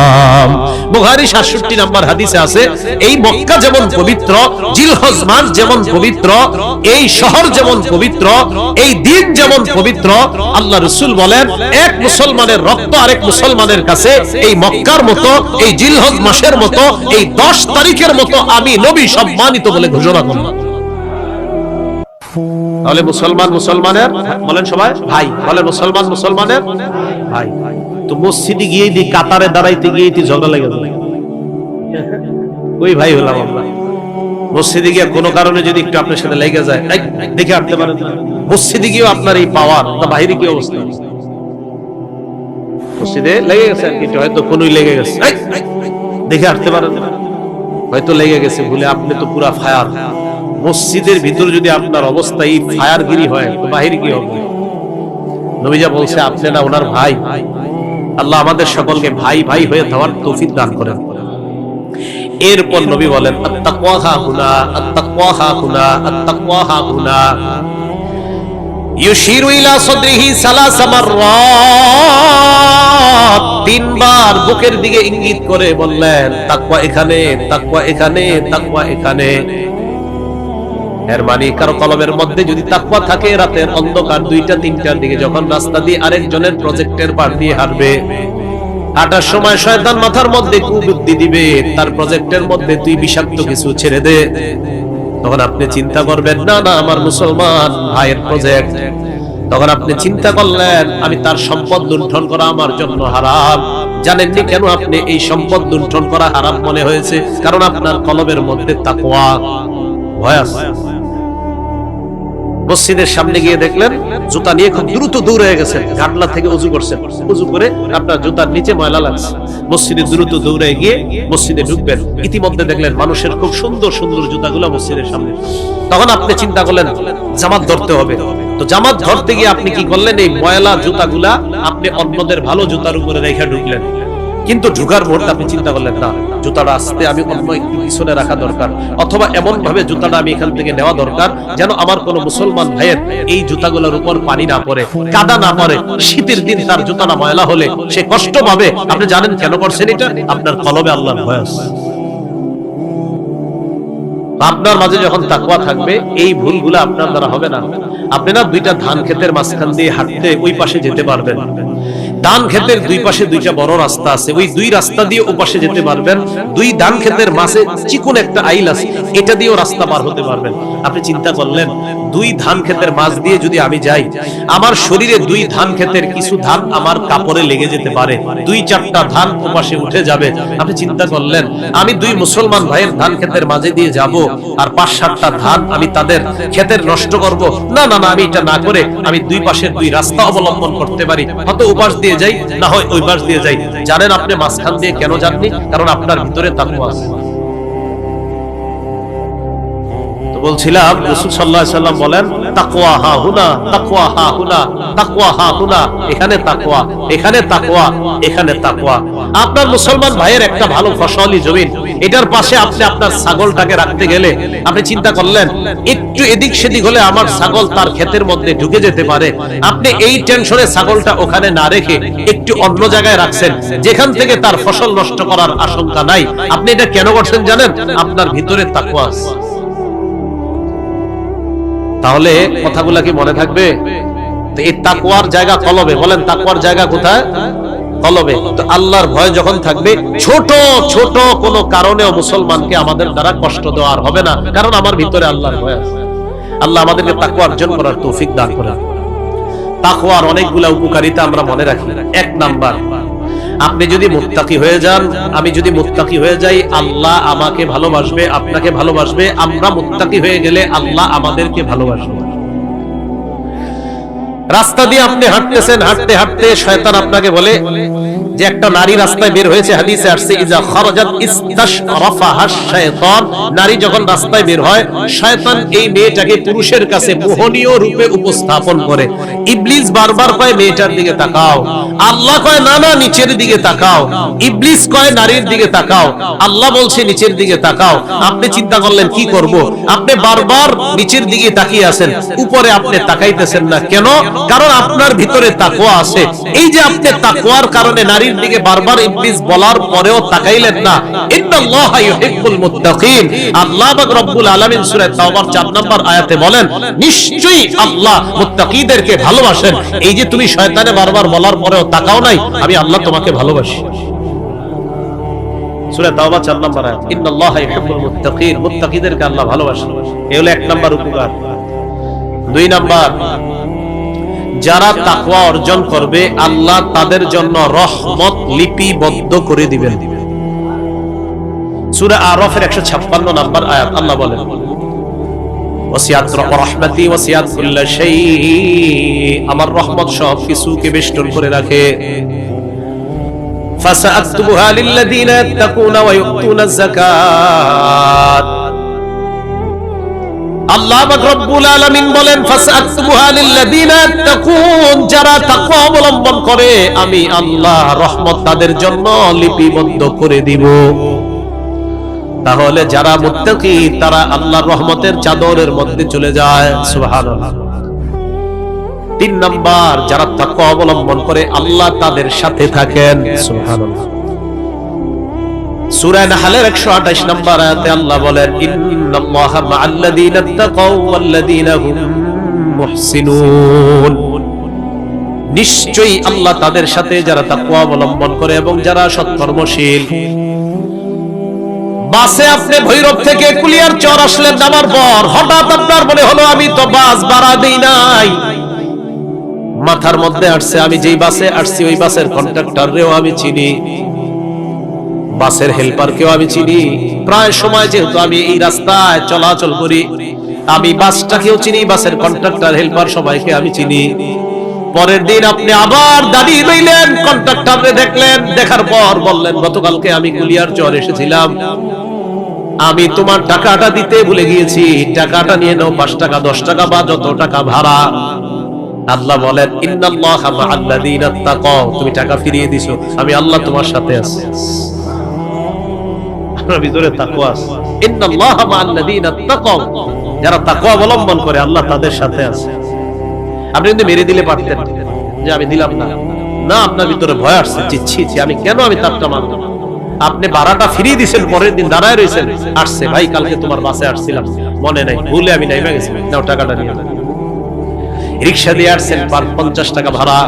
বুখারী 67 নম্বর হাদিসে আছে, এই মক্কা যেমন পবিত্র, জিলহজ মাস যেমন পবিত্র, এই শহর যেমন পবিত্র, এই দিন যেমন পবিত্র, আল্লাহ রাসূল বলেন এক মুসলমানের রক্ত আরেক মুসলমানের কাছে এই মক্কার মতো, এই জিলহজ মাসের মতো, এই 10 তারিখের মতো আমি নবী সম্মানিত বলে ঘোষণা করলাম। তাহলে মুসলমান মুসলমানের, বলেন সবাই ভাই, বলেন মুসলমান মুসলমানের ভাই। তো মসজিদে গিয়ে দি কাতারে দাঁড়াইতে গিয়ে ঝগড়া লেগে গেল, ওই ভাই হলাম আমরা। মসজিদে গিয়ে কোনো কারণে যদি একটু আপনার সাথে লেগে যায়, দেখে আসতে পারেন, মসজিদে গিয়েও আপনার এই পাওয়ার, তা বাইরে কি অবস্থা? মসজিদে লেগে গেছে আর কি, হয়তো কোনই লেগে গেছে, দেখে আসতে পারেন, হয়তো লেগে গেছে ভুলে, আপনি তো পুরা ফায়ার। মসজিদের ভিতর যদি আপনার অবস্থা এই ফায়ারগিরি হয়, তো বাহিরে কি হবে? নবীজা বলছে আপনি না ওনার ভাই। আল্লাহ আমাদের সকলকে ভাই ভাই হয়ে যাওয়ার তৌফিক দান করেন। এরপর নবী বলেন আত-তাকওয়া হাহুনা, আত-তাকওয়া হাহুনা, আত-তাকওয়া হাহুনা। ইউশিরু ইলা সাদরিহি সালাসা মাররাত, 3 বার বুকের দিকে ইঙ্গিত করে বললেন তাকওয়া এখানে, তাকওয়া এখানে, তাকওয়া এখানে। এর মানে কারো কলবের মধ্যে যদি তাকওয়া থাকে, রাতের অন্ধকার 2টা 3টার দিকে যখন রাস্তা দিয়ে আরেকজনের প্রজেক্টের পার দিয়ে হাঁটবে, হাঁটার সময় শয়তান মাথার মধ্যে কুবুদ্ধি দিবে, তার প্রজেক্টের মধ্যে তুই বিষাক্ত কিছু ছেড়ে দে। তখন আপনি চিন্তা করবেন, না না আমার মুসলমান ভাইয়ের প্রজেক্ট। তখন আপনি চিন্তা করলেন, আমি তার সম্পদ লুণ্ঠন করা আমার জন্য হারাম। জানেননি কেন আপনি এই সম্পদ লুণ্ঠন করা হারাম মনে হয়েছে? কারণ আপনার কলবের মধ্যে তাকওয়া, ভয় আছে। মসজিদের সামনে গিয়ে দেখলেন জুতা নিয়ে খুব দ্রুত দৌড়ে গেছেন, গাটলা থেকে উজু করছেন, উজু করে আপনার জুতার নিচে ময়লা লাগছে, মসজিদে দ্রুত দৌড়ে গিয়ে মসজিদে ঢুকবেন। ইতিমধ্যে দেখলেন মানুষের খুব সুন্দর সুন্দর জুতাগুলো মসজিদের সামনে। তখন আপনি চিন্তা করলেন জামাত ধরতে হবে। তো জামাত ধরতে গিয়ে আপনি কি করলেন? এই ময়লা জুতাগুলা আপনি অন্যদের ভালো জুতার উপরে রেখে ঢুকলেন। কিন্তু ঢুকার মুহূর্তে আপনি চিন্তা করলেন, না জুতাটা আসতে আমি অন্য একটু পিছনে রাখা দরকার, অথবা এমন ভাবে জুতাটা আমি এখান থেকে নেওয়া দরকার যেন আমার কোন মুসলমান ভাইয়ের এই জুতাগুলোর উপর পানি না পড়ে, কাদা না পড়ে। শীতের দিন তার জুতাটা ময়লা হলে সে কষ্ট পাবে। আপনি জানেন কেন করছেন এটা? আপনার কলবে আল্লাহর ভয় আছে। আপনার মাঝে যখন তাকওয়া থাকবে, এই ভুলগুলো আপনার দ্বারা হবে না। আপনি না 2টা ধান ক্ষেতের মাঝখান দিয়ে হাঁটতে ওই পাশে যেতে পারবেন। ধান ক্ষেতের 2 পাশে 2টা বড় রাস্তা আছে, ওই 2 রাস্তা দিয়ে ও পাশে যেতে পারবেন। 2 ধান ক্ষেতের মাঝে চিকন একটা আইল আছে, এটা দিয়েও রাস্তা পার হতে পারবেন। আপনি চিন্তা করলেন 2 ধান ক্ষেতের মাঝ দিয়ে যদি আমি যাই, আমার শরীরে 2 ধান ক্ষেতের কিছু ধান আমার কাপড়ে লেগে যেতে পারে, 2-4টা ধান ও পাশে উঠে যাবে। আপনি চিন্তা করলেন আমি 2 মুসলমান ভাইয়ের ধান ক্ষেতের মাঝে দিয়ে যাব, আর 5-7টা ধান আমি তাদের ক্ষেতের নষ্ট করব? না না না, আমি এটা না করে আমি 2 পাশের 2 রাস্তা অবলম্বন করতে পারি। হয়তো ওই পাশ দিয়ে যাই, না হয় ওই পাশ দিয়ে যাই। জানেন আপনি মাঝখান দিয়ে কেন যাননি? কারণ আপনার ভিতরে তাকওয়া আছে। তো বলছিলাম রাসূল সাল্লাল্লাহু আলাইহি সাল্লাম বলেন, তাকওয়া হা হুনা, তাকওয়া হা হুনা, তাকওয়া হা হুনা। এখানে তাকওয়া, এখানে তাকওয়া, এখানে তাকওয়া। আপনার মুসলমান ভাইয়ের একটা ভালো ফসলি জমি, এটার পাশে আপনি আপনার ছাগলটাকে রাখতে গেলে আপনি চিন্তা করলেন একটু এদিক সেদিক হলে আমার ছাগল তার ক্ষেতের মধ্যে ঢুকে যেতে পারে। আপনি এই টেনশনে ছাগলটা ওখানে না রেখে একটু অন্য জায়গায় রাখছেন, যেখান থেকে তার ফসল নষ্ট করার আশঙ্কা নাই। আপনি এটা কেন করছেন জানেন? আপনার ভিতরে তাকওয়া আছে। তাহলে কথাগুলা কি মনে থাকবে? তো এই তাকওয়ার জায়গা কলবে। বলেন তাকওয়ার জায়গা কোথায়? কলবে। তো আল্লাহর ভয় যখন থাকবে, ছোট ছোট কোনো কারণেও মুসলমানকে আমাদের দ্বারা কষ্ট দেওয়ার হবে না, কারণ আমার ভিতরে আল্লাহর ভয় আছে। আল্লাহ আমাদেরকে তাকওয়া অর্জন করার তৌফিক দান করেন। তাকওয়ার অনেকগুলা উপকারিতা আমরা মনে রাখি। 1 নাম্বার, আপনি যদি মুত্তাকি হয়ে যান, আমি যদি মুত্তাকি হয়ে যাই, আল্লাহ আমাকে ভালোবাসবে, আপনাকে ভালোবাসবে। আমরা মুত্তাকি হয়ে গেলে আল্লাহ আমাদেরকে ভালোবাসবে। রাস্তা দিয়ে আপনি হাঁটতেছেন, হাঁটতে হাঁটতে শয়তান আপনাকে বলে যে একটা নারী রাস্তায় বের হয়েছে, হাদিসে আসছে ইজা খারাজাত ইস্তাশরাফাহা শায়তান। নারী যখন রাস্তায় বের হয়, শয়তান এই মেয়েটাকে পুরুষের কাছে মোহনীয় রূপে উপস্থাপন করে। ইবলিস বারবার কয় মেয়েটার দিকে তাকাও, আল্লাহ কয় না না নিচের দিকে তাকাও। ইবলিস কয় নারীর দিকে তাকাও, আল্লাহ বলছে নিচের দিকে তাকাও। আপনি চিন্তা করলেন কি করব? আপনি বারবার নিচের দিকে তাকিয়ে আছেন, উপরে আপনি তাকাইতেছেন না। কেন? কারণ আপনার ভিতরে তাকওয়া আছে। এই যে আপনি তাকওয়ার কারণে নারীর দিকে বারবার ইবলিস বলার পরেও তাকাইলেন না। ইন্নাল্লাহা ইউহিব্বুল মুত্তাকিন। আল্লাহ পাক রব্বুল আলামিন সূরা তাওবার 4 নম্বর আয়াতে বলেন, নিশ্চয়ই আল্লাহ মুত্তাকিদেরকে ভালোবাসেন। এই যে তুমি শয়তানে বারবার বলার পরেও তাকাও নাই, আমি আল্লাহ তোমাকে ভালোবাসি। সূরা তাওবা 4 নম্বর আয়াত, ইন্নাল্লাহা ইউহিব্বুল মুত্তাকিন। মুত্তাকিদেরকে আল্লাহ ভালোবাসেন। এই হলো 1 নম্বর উপকার। 2 নম্বর, যারা তাকওয়া অর্জন করবে আল্লাহ তাদের জন্য রহমত লিপিবদ্ধ করে দিবেন। সূরা আরাফের 156 নম্বর আয়াত আল্লাহ বলেন, ওয়াসিয়াত রাহমাতি ওয়াসিয়াত কুল্লা শাই। আমার রহমত সব কিছুকে বেষ্টন করে রাখে। ফাসাআকতুবুহা লিল্লাযিনা ইয়াত্তাকুনা ওয়া ইউতুনাজ যাকাত। আল্লাহ পাক রব্বুল আলামিন বলেন, ফাসাআকতুবুহা লিল্লাযিনা ইয়াত্তাকুন। যারা তাকওয়া অবলম্বন করে আমি আল্লাহ রহমত তাদের জন্য লিপিবদ্ধ করে দিব। তাহলে যারা মুত্তাকি তারা আল্লাহর রহমতের চাদরের মধ্যে চলে যায়। সুবহানাল্লাহ। 3 নাম্বার, যারা তাকওয়া অবলম্বন করে আল্লাহ তাদের সাথে থাকেন। সুবহানাল্লাহ। সূরা নাহলের 128 নম্বর আয়াতে আল্লাহ বলেন ইন্নাল্লাহা মা'আল্লাযীনা তাকাও ওয়াল্লাযীনা হুম মুহসিনুন। নিশ্চয়ই আল্লাহ তাদের সাথে যারা তাকওয়া অবলম্বন করে এবং যারা সৎকর্মশীল। বাসে আপনি ভৈরব থেকে কুলিয়ার চর আসলেন, নামার পর হঠাৎ আপনার মনে হলো আমি তো বাস ভাড়া দেই নাই। মাথার মধ্যে আসছে আমি যেই বাসে আসছি ওই বাসের কন্ডাক্টররেও আমি চিনি, বাসের হেল্পারকেও আমি চিনি। প্রায় সময় যেহেতু আমি এই রাস্তায় চলাচল করি, আমি বাসটাকেও চিনি, বাসের কন্ডাক্টর হেল্পার সবাইকে আমি চিনি। পরের দিন আপনি আবার দাঁড়িয়ে রইলেন, কন্ডাক্টররে দেখলেন, দেখার পর বললেন গতকালকে আমি কুলিয়ার চর এসেছিলাম, আমি তোমার টাকাটা দিতে ভুলে গিয়েছি, টাকাটা নিয়ে নাও, 5 টাকা 10 টাকা বা যত টাকা ভাড়া। আল্লাহ বলেন ইন্নাল্লাহা মা'আল্লাযীনা তাকাও, তুমি টাকা ফিরিয়ে দিছো, আমি আল্লাহ তোমার সাথে আছি। আপনার ভিতরে তাকওয়া আছে। ইন্নাল্লাহা মা'আল্লাযীনা তাকাও, যারা তাকওয়া অবলম্বন করে আল্লাহ তাদের সাথে আছে। আপনি কিন্তু মেরে দিলে পারতেন যে আমি দিলাম না, না, আপনার ভিতরে ভয় আসছে, ছি আমি কেন আমি তাকটা মানব। আপনি ভাড়াটা ফিরিয়ে দিয়েছেন, পরের দিন দাঁড়ায় রয়েছেন, আসছে ভাই কালকে তোমার বাসে আসছিলাম, মনে নাই, ভুলে আমি নাইমা গেছি, নাও টাকাটা নিয়ে। রিকশা দিয়ে আসছেন, 50 টাকা ভাড়া,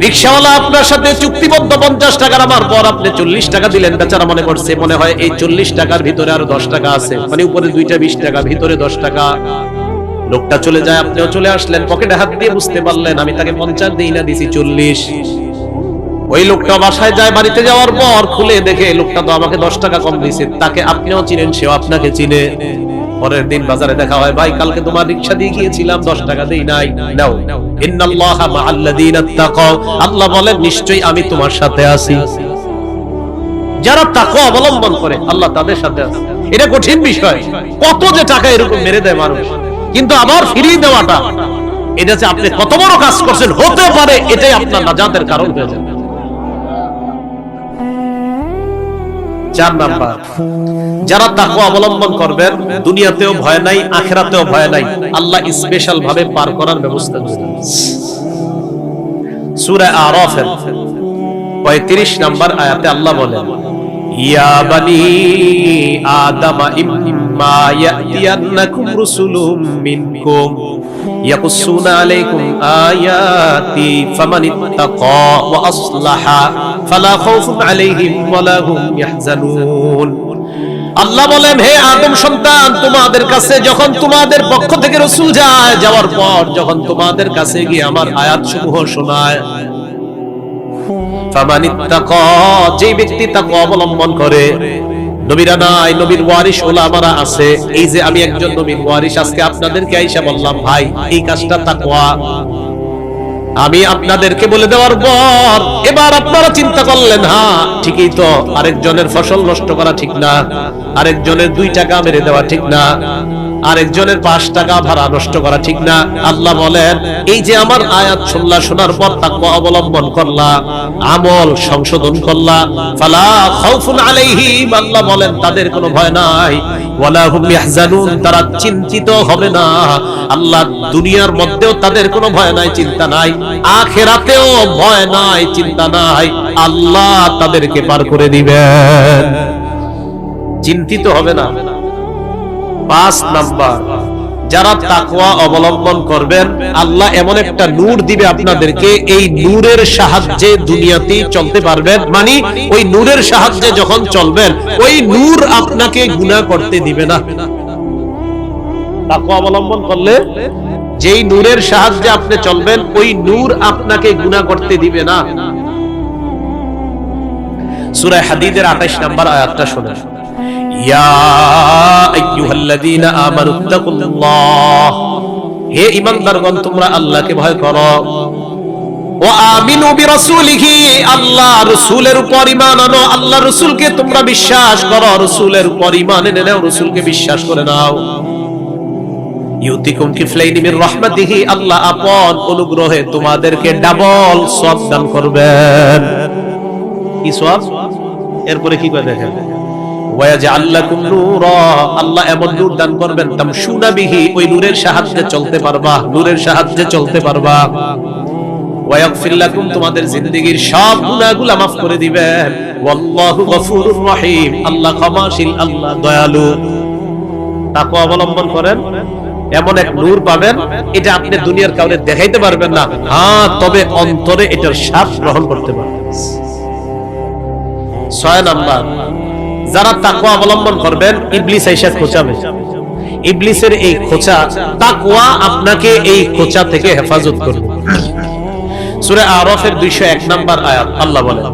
রিকশাওয়ালা আপনার সাথে চুক্তিবদ্ধ 50 টাকা নামার পর আপনি 40 টাকা দিলেন। বেচারা মনে করছে মনে হয় এই 40 টাকার ভিতরে আরো 10 টাকা আছে, মানে উপরে 2টা 20 টাকা, ভিতরে 10 টাকা। লোকটা চলে যায়, আপনিও চলে আসলেন, পকেটে হাত দিয়ে বুঝতে পারলেন আমি তাকে 50 দিই না, দিছি 40। ওই লোকটা বাসায় যায়, বাড়িতে যাওয়ার পর খুলে দেখে লোকটা তো আমাকে 10 টাকা কম দিয়েছে। তাকে আপনিও চিনেন, সেও আপনাকে চিনে। পরের দিন বাজারে দেখা হয়, ভাই কালকে তোমার রিকশা দিয়ে গিয়েছিলাম, 10 টাকা দেই নাই, নাও। ইন্নাল্লাহা মা'আল্লাযীনা তাকাও, আল্লাহ বলেন নিশ্চয়ই আমি তোমার সাথে আছি। যারা তাকওয়া অবলম্বন করে আল্লাহ তাদের সাথে আছে। এটা কঠিন বিষয়, কত যে টাকা এরকম মেরে দেয় মানুষ, কিন্তু আবার ফিরিয়ে দেওয়াটা, এটা যে আপনি কত বড় কাজ করছেন, হতে পারে এটাই আপনার নাজাতের কারণ হয়ে যাবে। 4 নাম্বার, যারা তাকওয়া অবলম্বন করবেন দুনিয়াতেও ভয় নাই, আখিরাতেও ভয় নাই, আল্লাহ স্পেশাল ভাবে পার করার ব্যবস্থা করেছেন। সূরা আরাফের 35 নাম্বার আয়াতে আল্লাহ বলেন ইয়া বানি আদম ইম্মা ইয়াতিয়ান্নাকুম রাসূলুম মিনকুম ইয়াকুসুনা আলাইকুম আয়াতি ফামানিত্তাকা ওয়া আসলাহা ফালা খাউফুন আলাইহিম ওয়ালা হুম ইয়াহজানুন। আল্লাহ বলেন হে আদম সন্তান, তোমাদের কাছে যখন তোমাদের পক্ষ থেকে রাসূল যায়, যাওয়ার পর যখন তোমাদের কাছে গিয়ে আমার আয়াতসমূহ শোনায়, ফামানিত্তাকা, যে ব্যক্তি তাকওয়া অবলম্বন করে, নবীরা নাই, নবীর ওয়ারিস উলামারা আছে। এই যে আমি একজন নবীর ওয়ারিস, আজকে আপনাদেরকে আইসা বললাম ভাই এই কাজটা তাকওয়া, আমি আপনাদেরকে বলে দেওয়ার পর এবার আপনারা চিন্তা করলেন হ্যাঁ ঠিকই তো, আরেকজনের ফসল নষ্ট করা ঠিক না, আরেকজনের 2 টাকা মেরে দেওয়া ঠিক না, আরেকজনের 5 টাকা ভাড়া নষ্ট করা ঠিক না। আল্লাহ বলেন এই যে আমার আয়াত শুনলা, শোনার পর তাকওয়া অবলম্বন করলা, আমল সংশোধন করলা, ফালা খাউফুন আলাইহিম, আল্লাহ বলেন তাদের কোনো ভয় নাই, ওয়ালা হুম ইয়াহজানুন, তারা চিন্তিত হবে না। আল্লাহ দুনিয়ার মধ্যেও তাদের কোনো ভয় নাই, চিন্তা নাই, আখিরাতেও ভয় নাই, চিন্তা নাই, আল্লাহ তাদেরকে পার করে দিবেন, চিন্তিত হবে না। 5 নাম্বার, যারা তাকওয়া অবলম্বন করবেন আল্লাহ এমন একটা নূর দিবে আপনাদেরকে, এই নূরের সাহায্যে দুনিয়াতে চলতে পারবেন। মানে ওই নূরের সাহায্যে যখন চলবেন, ওই নূর আপনাকে গুনাহ করতে দিবে না। তাকওয়া অবলম্বন করলে যেই নূরের সাহায্যে আপনি চলবেন, ওই নূর আপনাকে গুনাহ করতে দিবে না। সূরা হাদীদের 28 নাম্বার আয়াতটা শুনুন, ইয়া আইয়ুহাল্লাযীনা আমানুত্তাকুল্লাহ, হে ঈমানদারগণ তোমরা আল্লাহকে ভয় করো, ওয়া আমিনু বিরাসূলিহি, আল্লাহ রাসূলের উপর ঈমান আনো, আল্লাহ রাসূলকে তোমরা বিশ্বাস করো, রাসূলের উপর ঈমান এনে নাও, রাসূলকে বিশ্বাস করে নাও। ইউতিকুম কিফলাইনি মির রাহমাতিহি, আল্লাহ আপন অনুগ্রহে তোমাদেরকে ডাবল সওয়াব দান করবেন। কি সওয়াব? এরপরে কি করে দেখেন, ওয়ায়াজআল লাকুম নূরা, আল্লাহ এমন নূর দান করবেন, তামশুনা বিহি, ওই নূরের সাহায্যে চলতে পারবা, নূরের সাহায্যে চলতে পারবা। ওয়ায়াগফির লাকুম, তোমাদের জিন্দেগীর সব গুনাহগুলো মাফ করে দিবেন। ওয়াল্লাহু গফুরুর রহিম, আল্লাহ ক্ষমাশীল, আল্লাহ দয়ালু। তাকওয়া অবলম্বন করেন, এমন এক নূর পাবেন, এটা আপনি দুনিয়ার কাউকে দেখাইতে পারবেন না, হ্যাঁ তবে অন্তরে এটার স্বাদ গ্রহণ করতে পারবেন। 6 নাম্বার, যারা তাকওয়া অবলম্বন করবেন, ইবলিস এসে খোঁচাবে। ইবলিসের এই খোঁচা, তাকওয়া আপনাকে এই খোঁচা থেকে হেফাজত করবে। সূরা আরাফের 201 নাম্বার আয়াত, আল্লাহ বলেন,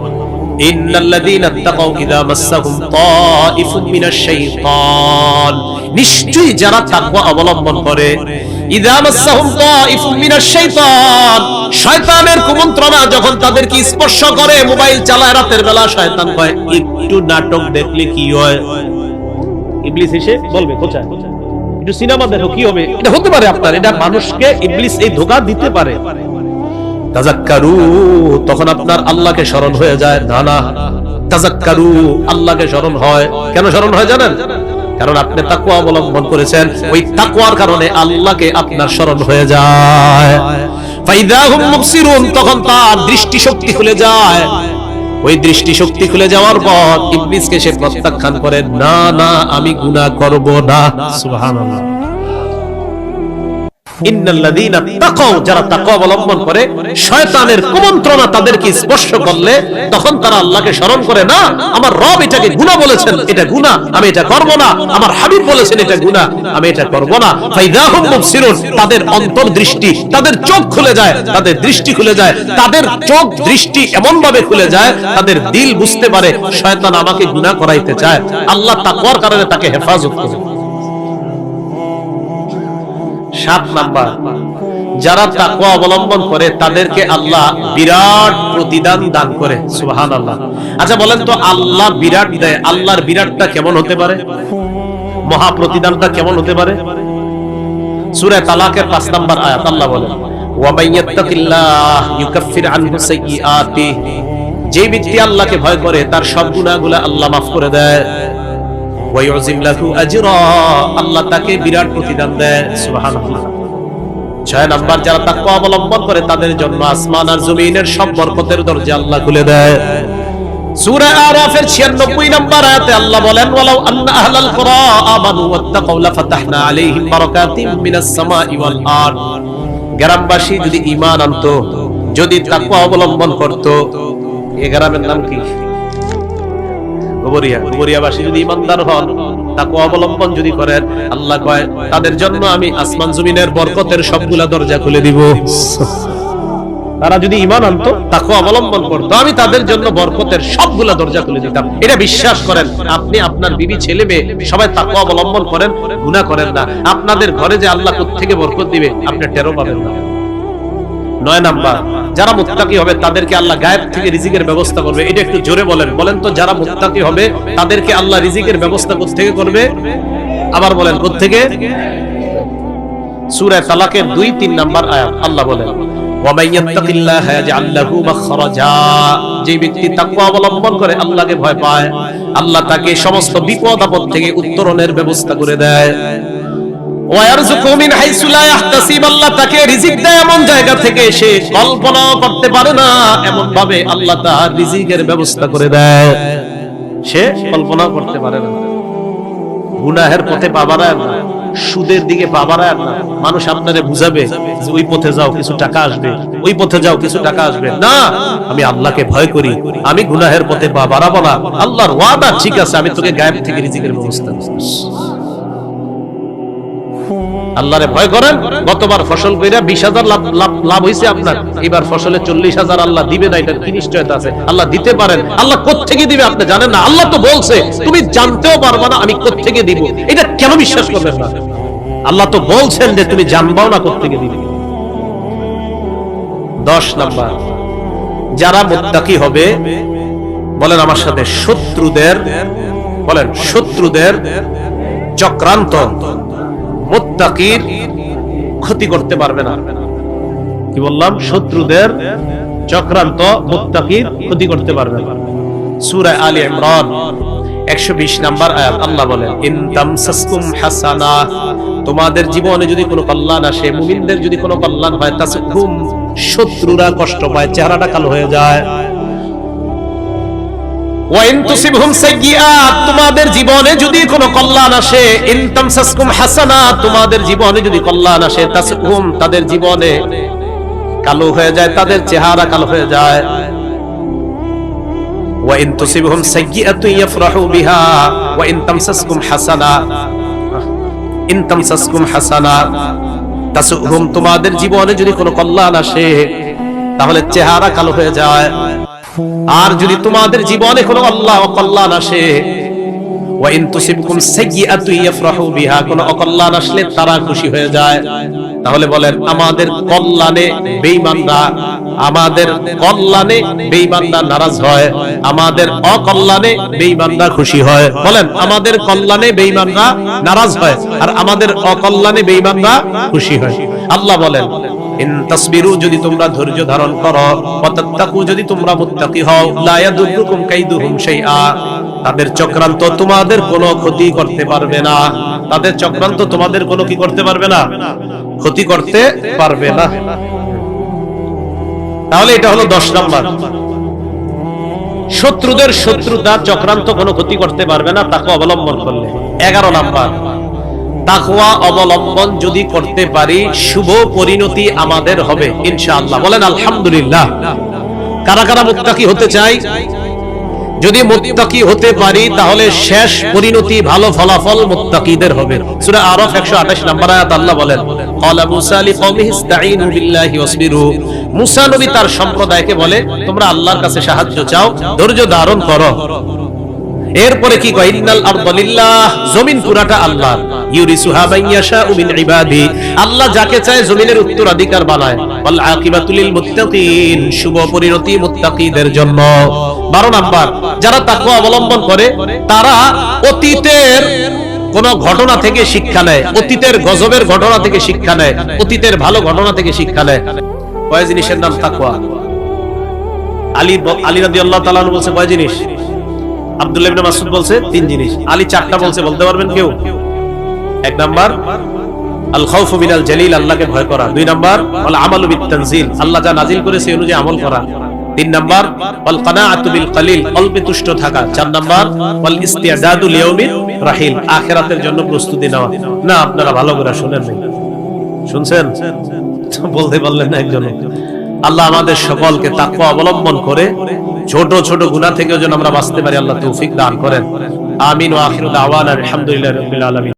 ইন্নাল্লাযীনা তাকাউ ইযা মাসসাহুম তাইফুম মিনাশ শাইতান, নিশ্চয়ই যারা তাকওয়া অবলম্বন করে, ইযা মাসসাহুম তাইফুম মিনাশ শাইতান, শয়তানের কুমন্ত্রণা যখন তাদেরকে স্পর্শ করে, মোবাইল চালায় রাতের বেলা, শয়তান কয় একটু নাটক দেখলে কি হয়, ইবলিস এসে বলবে কোথায়, একটু সিনেমা দেখো কি হবে। এটা হতে পারে আপনার, এটা মানুষকে ইবলিস এই ধোঁকা দিতে পারে। তাযাক্কারু, তখন আপনার আল্লাহকে স্মরণ হয়ে যায়। না না, তাযাক্কারু, আল্লাহকে স্মরণ হয়। কেন স্মরণ হয় জানেন? কারণ আপনি তাকওয়া অবলম্বন করেছেন, ওই তাকওয়ার কারণে আল্লাহকে আপনার স্মরণ হয়ে যায়। ফাইদা হুম মুবসিরুন, তখন তার দৃষ্টি শক্তি খুলে যায়। ওই দৃষ্টি শক্তি খুলে যাওয়ার পর ইবলিসকে সে প্রত্যাখ্যান করে, না না আমি গুনাহ করব না। সুবহানাল্লাহ। ইন্নাল্লাযীনা তাকাউ, যারা তাকওয়া অবলম্বন করে, শয়তানের কুমন্ত্রণা তাদেরকে স্পর্শ করলে তখন তারা আল্লাহকে স্মরণ করে, না আমার রব এটাকে গুনাহ বলেছেন, এটা গুনাহ, আমি এটা করব না। আমার হাবিব বলেছেন এটা গুনাহ, আমি এটা করব না। ফাইদাহুম মুবসিরুন, তাদের অন্তর্দৃষ্টি, তাদের চোখ খুলে যায়, তাদের দৃষ্টি খুলে যায়, তাদের চোখ দৃষ্টি এমন ভাবে খুলে যায়, তাদের দিল বুঝতে পারে শয়তান আমাকে গুনাহ করাইতে চায়। আল্লাহ তাকওয়ার কারণে তাকে হেফাজত করে। 7 নাম্বার, যারা তাকওয়া অবলম্বন করে তাদেরকে আল্লাহ বিরাট প্রতিদান দান করে। সুবহানাল্লাহ। আচ্ছা বলেন তো, আল্লাহ বিরাট দেয়, আল্লাহর বিরাটটা কেমন হতে পারে? মহা প্রতিদানটা কেমন হতে পারে? সূরা তালাকের 5 নাম্বার আয়াত, আল্লাহ বলেন, ওয়া মাইয়াত্তাকিল্লাহ ইউকাফির আনহু সাইয়্যাতিহি, যে ব্যক্তি আল্লাহকে ভয় করে তার সব গুনাহগুলো আল্লাহ মাফ করে দেয়। ওয়া ইউযিম লাহু আজরা, আল্লাহ তাকে বিরাট প্রতিদান দেয়। সুবহানাল্লাহ। 6 নাম্বার, যারা তাকওয়া অবলম্বন করে তাদের জন্য আসমান আর জমিনের সব বরকতের দরজা আল্লাহ খুলে দেয়। সূরা আরাফের 96 নাম্বার আয়াতে আল্লাহ বলেন, ওয়ালাউ আন্না আহলাল কুরা আমানু ওয়াত্তাকাউ লাফাতাহনা আলাইহিম বারাকাতিম মিনাস সামাই ওয়াল আরদ, গ্রামবাসী যদি ঈমান আনতো, যদি তাকওয়া অবলম্বন করত, এই গ্রামের নাম কি? গোবরিয়া। গোবরিয়াবাসী যদি ঈমানদার হন, তাকওয়া অবলম্বন যদি করেন, আল্লাহ কয় তাদের জন্য আমি আসমান জমিনের বরকতের সবগুলা দরজা খুলে দিব। তারা যদি ঈমান আনতো, তাকওয়া অবলম্বন করতো, আমি তাদের জন্য বরকতের সবগুলা দরজা খুলে দিতাম। এটা বিশ্বাস করেন। আপনি আপনার বিবি ছেলে মেয়ে সবাই তাকওয়া অবলম্বন করেন, গুনাহ করেন না, আপনাদের ঘরে যে আল্লাহ কোত্থেকে বরকত দিবে আপনি টেরও পাবেন না। 9 নাম্বার, যারা মুত্তাকি হবে তাদেরকে আল্লাহ গায়েব থেকে রিজিকের ব্যবস্থা করবে। এটা একটু জোরে বলেন, বলেন তো, যারা মুত্তাকি হবে তাদেরকে আল্লাহ রিজিকের ব্যবস্থা কোত্থেকে করবে? আবার বলেন, কোত্থেকে? সূরা তালাকের 2-3 নাম্বার আয়াত, আল্লাহ বলেন, ওয়া মাইয়াত্তাকিল্লাহা ইয়াজআল লাহু মাখরাজা, যে ব্যক্তি তাকওয়া অবলম্বন করে, আল্লাহকে ভয় পায়, আল্লাহ তাকে সমস্ত বিপদ আপদ থেকে উত্তরণের ব্যবস্থা করে দেয়। ওয়া ইয়ারযুকু মিন হাইসু লা ইয়াহতাসিব, আল্লাহ তাকে রিজিক দেয় এমন জায়গা থেকে সে কল্পনা করতে পারে না, এমন ভাবে আল্লাহ তার রিজিকের ব্যবস্থা করে দেয়, সে কল্পনা করতে পারে না। গুনাহের পথে পা বাড়ায় না, সুদের দিকে পা বাড়ায় না। মানুষ আপনারে বুঝাবে যে ওই পথে যাও কিছু টাকা আসবে, ওই পথে যাও কিছু টাকা আসবে না। আমি আল্লাহকে ভয় করি, আমি গুনাহের পথে পা বাড়াবো না। আল্লাহর ওয়াদা ঠিক আছে, আমি তোকে গায়েব থেকে রিজিকের ব্যবস্থা করব। আল্লাহরে ভয় করেন। গতবার ফসল কইরা 20,000 লাভ হইছে আপনার, এবার ফসলে 40,000 আল্লাহ দিবে না, এটা কি নিশ্চয়তা আছে? আল্লাহ দিতে পারেন। আল্লাহ কোত্থেকে দিবে আপনি জানেন না। আল্লাহ তো বলছে, তুমি জানতেও পারবা না আমি কোত্থেকে দিব, এটা কেন বিশ্বাস করবেন না? আল্লাহ তো বলছেন যে তুমি জানবাও না কোত্থেকে দিবে। 10 নাম্বার, যারা মুত্তাকি হবে, বলেন আমার সাথে, শত্রুদের, বলেন শত্রুদের চক্রান্ত মুত্তাকির ক্ষতি করতে পারবে না। কি বললাম? শত্রুদের চক্রান্ত মুত্তাকির ক্ষতি করতে পারবে না। সূরা আলী ইমরান 120 নাম্বার আয়াত, আল্লাহ বলেন, ইন তামসাসকুম হাসানা, তোমাদের জীবনে যদি কোনো কল্যাণ আসে, মুমিনদের যদি কোনো কল্যাণ হয়, তাসকুম, শত্রুরা কষ্ট পায়, চেহারাটা কালো হয়ে যায়। ওয়া ইন তুসিবহুম সাইয়্যাত, তোমাদের জীবনে যদি কোনো কল্যাণ আসে, ইন তামসাসকুম হাসানাত, তোমাদের জীবনে যদি কল্যাণ আসে, তাসহুম, তাদের জীবনে কালো হয়ে যায়, তাদের চেহারা কালো হয়ে যায়। ওয়া ইন তুসিবহুম সাইয়্যাতুন ইয়াফরাহু বিহা ওয়া ইন তামসাসকুম হাসানা, ইন তামসাসকুম হাসানা তাসহুম, তোমাদের জীবনে যদি কোনো কল্যাণ আসে তাহলে চেহারা কালো হয়ে যায়। আর যদি তোমাদের জীবনে কোনো অকল্যাণ আসে, ওয়া ইন তুসিবকুম সাইয়্যাতুন ইয়াফরাহু বিহা, কোনো অকল্যাণ আসলে তারা খুশি হয়ে যায়। তাহলে বলেন, আমাদের কল্যাণে বেঈমানরা, আমাদের কল্যাণে বেঈমানরা নারাজ হয়, আমাদের অকল্যাণে বেঈমানরা খুশি হয়। বলেন, আমাদের কল্যাণে বেঈমানরা নারাজ হয় আর আমাদের অকল্যাণে বেঈমানরা খুশি হয়। আল্লাহ বলেন, ইন তাসবিরু, যদি তোমরা ধৈর্য ধারণ করো, ওয়া তাত্তাকু, যদি তোমরা মুত্তাকি হও, লা ইয়াদুররুকুম কাইদুহুম শাইআ, তাদের চক্রান্ত তোমাদের কোনো ক্ষতি করতে পারবে না। তাদের চক্রান্ত তোমাদের কোনো কি করতে পারবে না? ক্ষতি করতে পারবে না। তাহলে এটা হলো 10 নাম্বার, শত্রুদের শত্রুতা চক্রান্ত কোনো ক্ষতি করতে পারবে না তাকওয়া অবলম্বন করলে। 11 নাম্বার, তাকওয়া অবলম্বন যদি করতে পারি শুভ পরিণতি আমাদের হবে ইনশাআল্লাহ। বলেন আলহামদুলিল্লাহ। কারা কারা মুত্তাকি হতে চাই? যদি মুত্তাকি হতে পারি তাহলে শেষ পরিণতি, ভালো ফলাফল মুত্তাকিদের হবে। সূরা আরাফ 128 নম্বর আয়াত আল্লাহ বলেন, ক্বালা মূসা লিকওমিহি ইসতাঈনু বিল্লাহি ওয়াসবিরু, মূসা নবী তার সম্প্রদায়কে বলে, তোমরা আল্লাহর কাছে সাহায্য চাও, ধৈর্য ধারণ করো। এরপরে কি কয়, ইন্নাল আরদা লিল্লাহ, জমিন পুরাটা আল্লাহর, ইউরিসুহা মান ইয়াশাউ মিন ইবাদি, আল্লাহ যাকে চায় জমিনের উত্তরাধিকার বানায়। ওয়াল আকিবাতু লিল মুত্তাকিন, শুভ পরিণতি মুত্তাকিদের জন্য। 12 নাম্বার, যারা তাকওয়া অবলম্বন করে তারা অতীতের কোন ঘটনা থেকে শিক্ষা নেয়, অতীতের গজবের ঘটনা থেকে শিক্ষা নেয়, অতীতের ভালো ঘটনা থেকে শিক্ষা নেয়। কয় জিনিসের নাম তাকওয়া? আলী রাদিয়াল্লাহু তাআলা বলছে কয় জিনিস? আব্দুল্লাহ ইবনে মাসউদ বলছে 3 জিনিস। আলী 4টা বলছে, বলতে পারবেন কেউ? 1 নাম্বার আল খাউফু মিনাল জালিল, আল্লাহকে ভয় করা। 2 নাম্বার ওয়াল আমালু বিত তানজিল, আল্লাহ যা নাজিল করেছে সেই অনুযায়ী আমল করা। 3 নাম্বার ওয়াল কানাআতু বিল কলিল, অল্পে তুষ্ট থাকা। 4 নাম্বার ওয়াল ইস্তিআদাদু লিয়াউমির রাহিল, আখিরাতের জন্য প্রস্তুতি নেওয়া। না, আপনারা ভালো করে শুনেন নাই, শুনছেন? বলতে পারলেন না একজন। আল্লাহ আমাদের সকলকে তাকওয়া অবলম্বন করে ছোট ছোট গুনাহ থেকেও যেন আমরা বাঁচতে পারি, আল্লাহ তৌফিক দান করেন। আমিন ওয়া আখিরু দাওয়ানা আলহামদুলিল্লাহি রাব্বিল আলামিন।